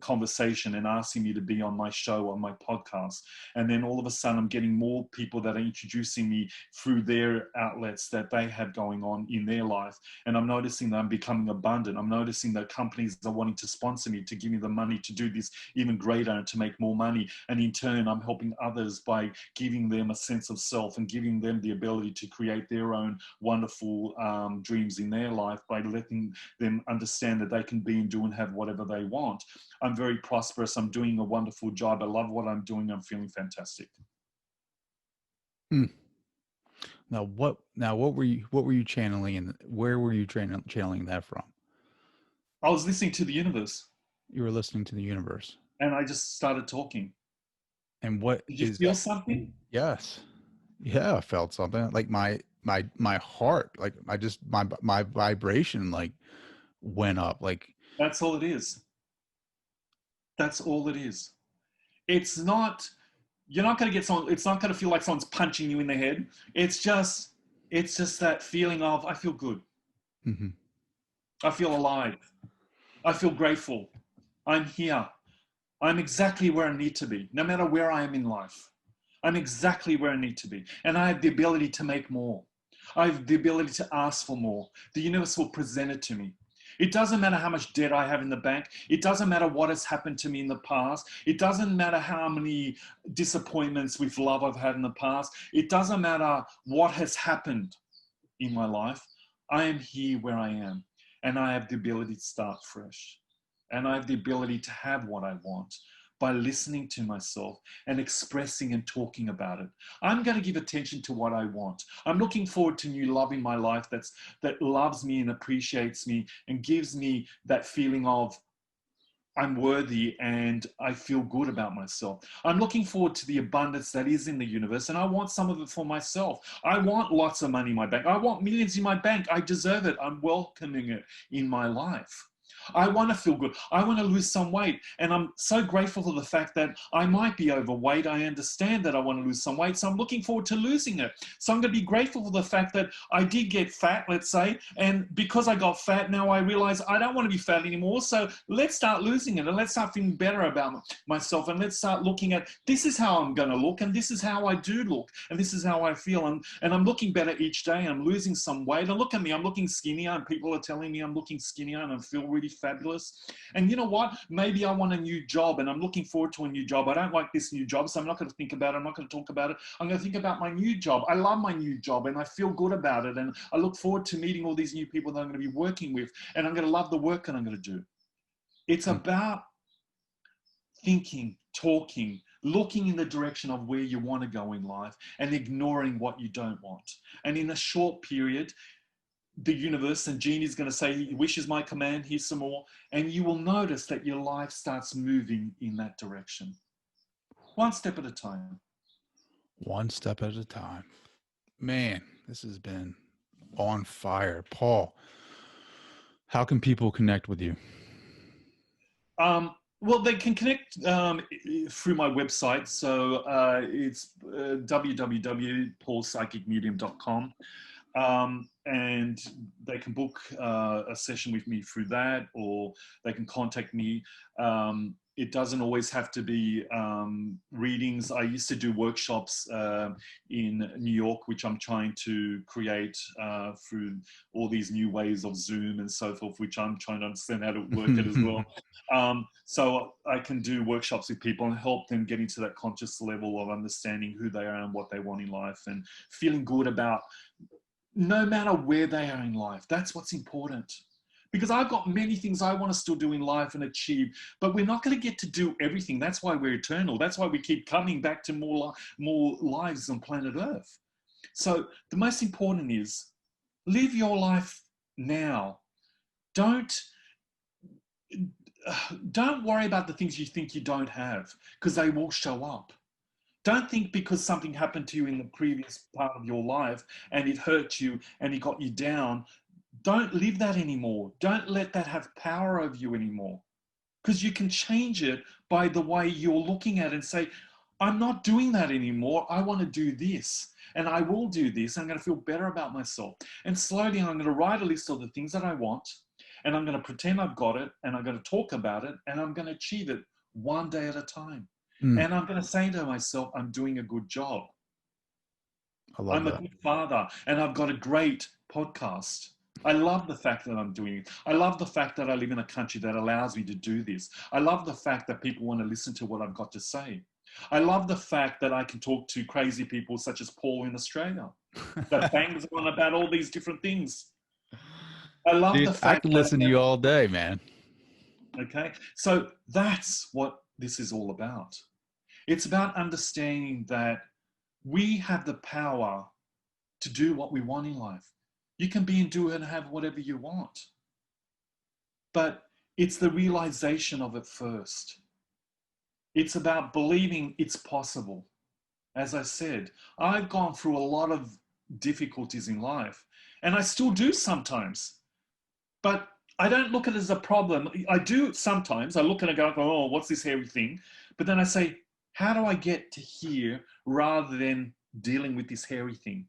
conversation and asking me to be on my show, on my podcast. And then all of a sudden I'm getting more people that are introducing me through their outlets that they have going on in their life. And I'm noticing that I'm becoming abundant. I'm noticing that companies are wanting to sponsor me, to give me the money to do this even greater and to make more money. And in turn, I'm helping others by giving them a sense of self and giving them the ability to create their own wonderful dreams in their life by letting them understand that they can be and do and have whatever they want. I'm very prosperous. I'm doing a wonderful job. I love what I'm doing. I'm feeling fantastic. Now what were you channeling, and where were you channeling that from? I was listening to the universe You were listening to the universe. and I just started talking. And what Did you is feel that? something? Yes. Yeah, I felt something. Like my heart, like my vibration like went up. Like, That's all it is. That's all it is. It's not, you're not going to get someone, it's not going to feel like someone's punching you in the head. It's just that feeling of, I feel good. mhm. I feel alive. I feel grateful. I'm here. I'm exactly where I need to be, no matter where I am in life. I'm exactly where I need to be. And I have the ability to make more. I have the ability to ask for more. The universe will present it to me. It doesn't matter how much debt I have in the bank. It doesn't matter what has happened to me in the past. It doesn't matter how many disappointments with love I've had in the past. It doesn't matter what has happened in my life. I am here where I am, and I have the ability to start fresh. And I have the ability to have what I want by listening to myself and expressing and talking about it. I'm going to give attention to what I want. I'm looking forward to new love in my life that loves me and appreciates me and gives me that feeling of I'm worthy and I feel good about myself. I'm looking forward to the abundance that is in the universe, and I want some of it for myself. I want lots of money in my bank. I want millions in my bank. I deserve it. I'm welcoming it in my life. I want to feel good. I want to lose some weight. And I'm so grateful for the fact that I might be overweight. I understand that I want to lose some weight. So I'm looking forward to losing it. So I'm going to be grateful for the fact that I did get fat, let's say. And because I got fat, now I realize I don't want to be fat anymore. So let's start losing it and let's start feeling better about myself. And let's start looking at this is how I'm going to look. And this is how I do look. And this is how I feel. And I'm looking better each day. I'm losing some weight. And look at me, I'm looking skinnier. And people are telling me I'm looking skinnier and I feel really fabulous. And you know what? Maybe I want a new job and I'm looking forward to a new job. I don't like this new job, so I'm not going to think about it. I'm not going to talk about it. I'm going to think about my new job. I love my new job and I feel good about it. And I look forward to meeting all these new people that I'm going to be working with. And I'm going to love the work that I'm going to do. It's about thinking, talking, looking in the direction of where you want to go in life and ignoring what you don't want. And in a short period, the universe and Genie is going to say, he wishes my command, here's some more. And you will notice that your life starts moving in that direction. One step at a time. One step at a time. Man, this has been on fire. Paul, how can people connect with you? Well, they can connect through my website. So it's www.paulpsychicmedium.com. And they can book a session with me through that, or they can contact me. It doesn't always have to be readings. I used to do workshops in New York, which I'm trying to create through all these new ways of Zoom and so forth, which I'm trying to understand how to work it as well. So I can do workshops with people and help them get into that conscious level of understanding who they are and what they want in life and feeling good about no matter where they are in life. That's what's important. Because I've got many things I want to still do in life and achieve, but we're not going to get to do everything. That's why we're eternal. That's why we keep coming back to more lives on planet Earth. So the most important is live your life now. Don't don't worry about the things you think you don't have, because they will show up. Don't think because something happened to you in the previous part of your life and it hurt you and it got you down, don't live that anymore. Don't let that have power over you anymore, because you can change it by the way you're looking at it and say, I'm not doing that anymore. I want to do this, and I will do this. I'm going to feel better about myself. And slowly I'm going to write a list of the things that I want, and I'm going to pretend I've got it, and I'm going to talk about it, and I'm going to achieve it one day at a time. Mm, And I'm going to say to myself, I'm doing a good job. I love I'm a that. good father, and I've got a great podcast. I love the fact that I'm doing it. I love the fact that I live in a country that allows me to do this. I love the fact that people want to listen to what I've got to say. I love the fact that I can talk to crazy people such as Paul in Australia that bangs on about all these different things. I love the Dude, I fact could that, listen to you all day, man. okay, so that's what this is all about. It's about understanding that we have the power to do what we want in life. You can be and do and have whatever you want. But it's the realization of it first. It's about believing it's possible. As I said, I've gone through a lot of difficulties in life, and I still do sometimes. But I don't look at it as a problem. I do sometimes. I look at it and go, oh, what's this hairy thing? But then I say, how do I get to here rather than dealing with this hairy thing?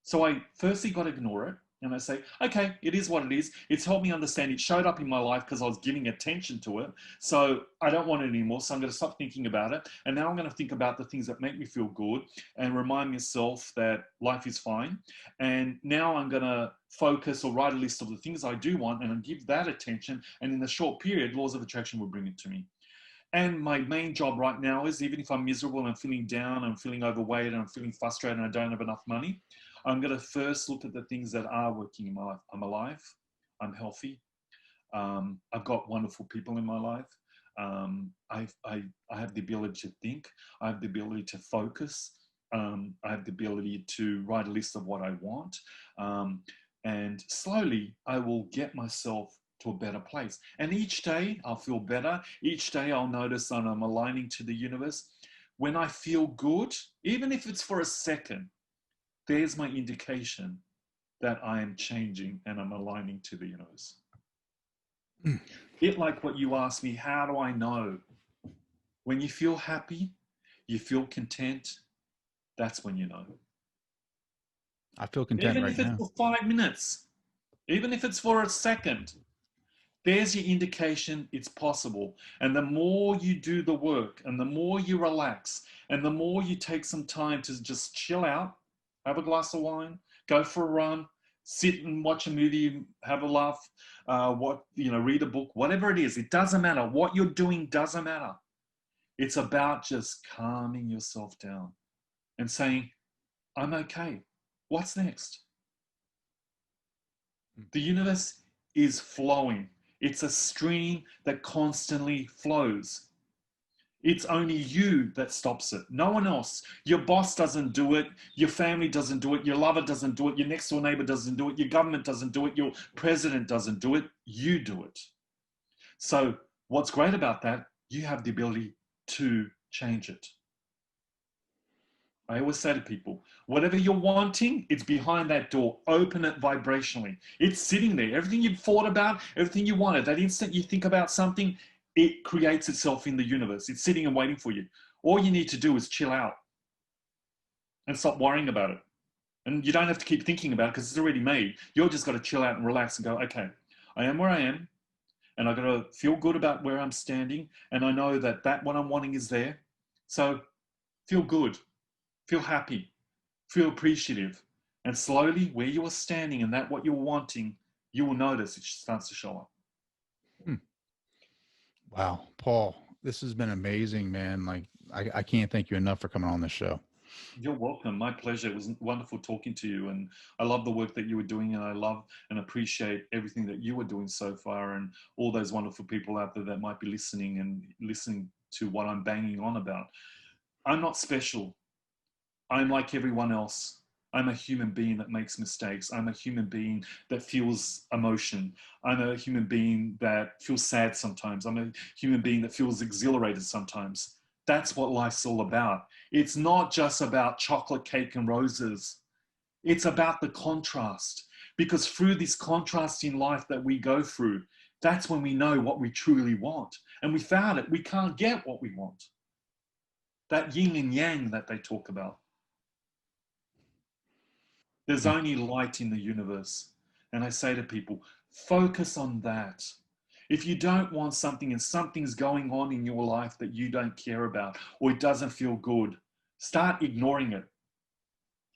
So I firstly got to ignore it. And I say, okay, it is what it is. It's helped me understand. It showed up in my life because I was giving attention to it. So I don't want it anymore. So I'm going to stop thinking about it. And now I'm going to think about the things that make me feel good and remind myself that life is fine. And now I'm going to focus or write a list of the things I do want and give that attention. And in a short period, laws of attraction will bring it to me. And my main job right now is, even if I'm miserable and I'm feeling down, I'm feeling overweight and I'm feeling frustrated and I don't have enough money, I'm going to first look at the things that are working in my life. I'm alive. I'm healthy. I've got wonderful people in my life. I have the ability to think. I have the ability to focus. I have the ability to write a list of what I want. And slowly I will get myself to a better place. And each day I'll feel better. Each day I'll notice that I'm aligning to the universe. When I feel good, even if it's for a second, there's my indication that I am changing and I'm aligning to the universe. Mm. It like what you asked me, how do I know? When you feel happy, you feel content, that's when you know. I feel content Even right if it's now. for 5 minutes, even if it's for a second, there's your indication it's possible. And the more you do the work and the more you relax and the more you take some time to just chill out, have a glass of wine, go for a run, sit and watch a movie, have a laugh, read a book, whatever it is, it doesn't matter. What you're doing doesn't matter. It's about just calming yourself down and saying, I'm okay. What's next? The universe is flowing. It's a stream that constantly flows. It's only you that stops it. No one else. Your boss doesn't do it. Your family doesn't do it. Your lover doesn't do it. Your next door neighbor doesn't do it. Your government doesn't do it. Your president doesn't do it. You do it. So what's great about that, you have the ability to change it. I always say to people, whatever you're wanting, it's behind that door. Open it vibrationally. It's sitting there. Everything you've thought about, everything you wanted, that instant you think about something, it creates itself in the universe. It's sitting and waiting for you. All you need to do is chill out and stop worrying about it. And you don't have to keep thinking about it because it's already made. You're just got to chill out and relax and go, okay, I am where I am. And I've got to feel good about where I'm standing. And I know that what I'm wanting is there. So feel good, feel happy, feel appreciative. And slowly, where you are standing and that what you're wanting, you will notice it starts to show up. Hmm. Wow, Paul, this has been amazing, man. Like, I can't thank you enough for coming on this show. You're welcome. My pleasure. It was wonderful talking to you. And I love the work that you were doing. And I love and appreciate everything that you were doing so far and all those wonderful people out there that might be listening and listening to what I'm banging on about. I'm not special. I'm like everyone else. I'm a human being that makes mistakes. I'm a human being that feels emotion. I'm a human being that feels sad sometimes. I'm a human being that feels exhilarated sometimes. That's what life's all about. It's not just about chocolate cake and roses. It's about the contrast. Because through this contrast in life that we go through, that's when we know what we truly want. And without it, we can't get what we want. That yin and yang that they talk about. There's Yeah. only light in the universe. And I say to people, focus on that. If you don't want something and something's going on in your life that you don't care about or it doesn't feel good, start ignoring it.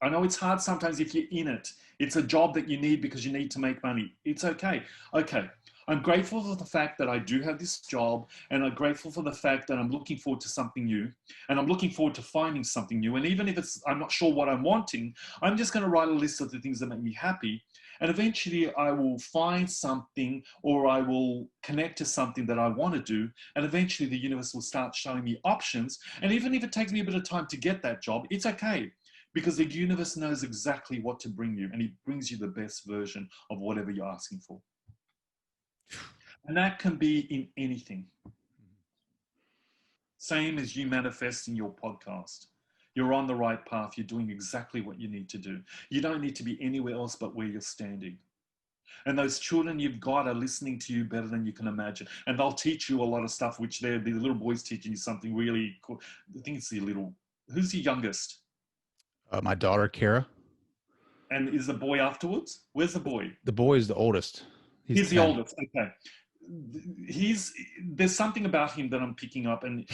I know it's hard sometimes if you're in it. It's a job that you need because you need to make money. It's okay. Okay. I'm grateful for the fact that I do have this job, and I'm grateful for the fact that I'm looking forward to something new, and I'm looking forward to finding something new. And even if I'm not sure what I'm wanting, I'm just going to write a list of the things that make me happy. And eventually I will find something, or I will connect to something that I want to do. And eventually the universe will start showing me options. And even if it takes me a bit of time to get that job, it's okay. Because the universe knows exactly what to bring you, and it brings you the best version of whatever you're asking for. And that can be in anything. Same as you manifesting your podcast. You're on the right path. You're doing exactly what you need to do. You don't need to be anywhere else but where you're standing. And those children you've got are listening to you better than you can imagine. And they'll teach you a lot of stuff, which the little boy's teaching you something really cool. I think it's who's the youngest? My daughter, Kara. And is the boy afterwards? Where's the boy? The boy is the oldest. He's He's the 10. oldest. Okay. There's something about him that I'm picking up, and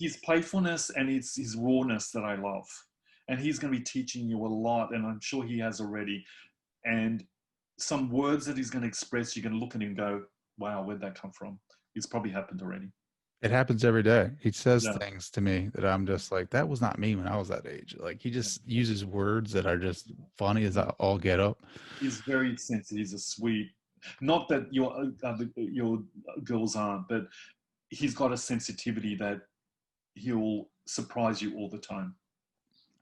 his playfulness and it's his rawness that I love. And he's going to be teaching you a lot, and I'm sure he has already. And some words that he's going to express, you're going to look at him and go, wow, where'd that come from? It's probably happened already. It happens every day. He says Yeah. things to me that I'm just like, that was not me when I was that age. Like he just uses words that are just funny as all get up. He's very sensitive. He's a sweet, not that your girls aren't, but he's got a sensitivity that he'll surprise you all the time.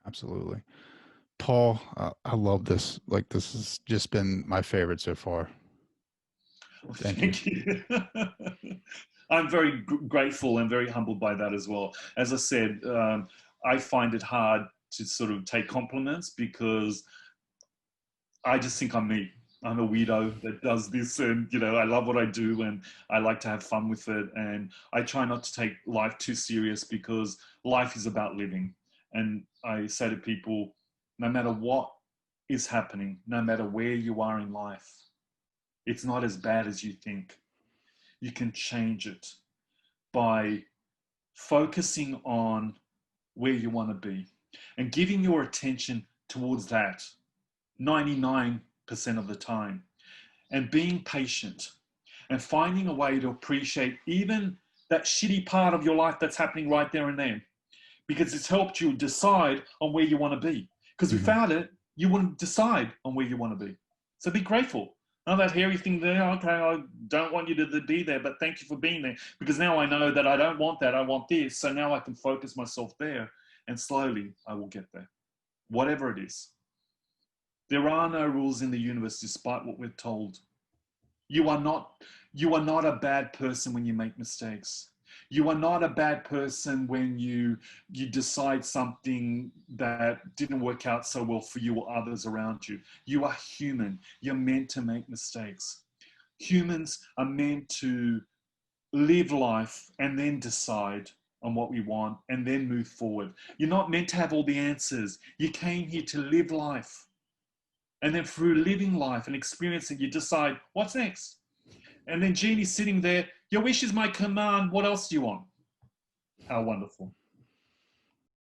Absolutely. Paul, I love this. Like this has just been my favorite so far. Thank you. I'm very grateful and very humbled by that as well. As I said, I find it hard to sort of take compliments because I just think I'm me. I'm a weirdo that does this, and I love what I do, and I like to have fun with it. And I try not to take life too serious because life is about living. And I say to people, no matter what is happening, no matter where you are in life, it's not as bad as you think. You can change it by focusing on where you want to be and giving your attention towards that 99% of the time, and being patient and finding a way to appreciate even that shitty part of your life that's happening right there and then, because it's helped you decide on where you want to be. Because without it, you wouldn't decide on where you want to be. So be grateful. Oh, that hairy thing there, okay, I don't want you to be there, but thank you for being there. Because now I know that I don't want that, I want this. So now I can focus myself there, and slowly I will get there. Whatever it is. There are no rules in the universe despite what we're told. You are not a bad person when you make mistakes. You are not a bad person when you decide something that didn't work out so well for you or others around you. You are human. You're meant to make mistakes. Humans are meant to live life and then decide on what we want and then move forward. You're not meant to have all the answers. You came here to live life. And then through living life and experiencing, you decide what's next. And then Jeannie's sitting there, your wish is my command. What else do you want? How wonderful.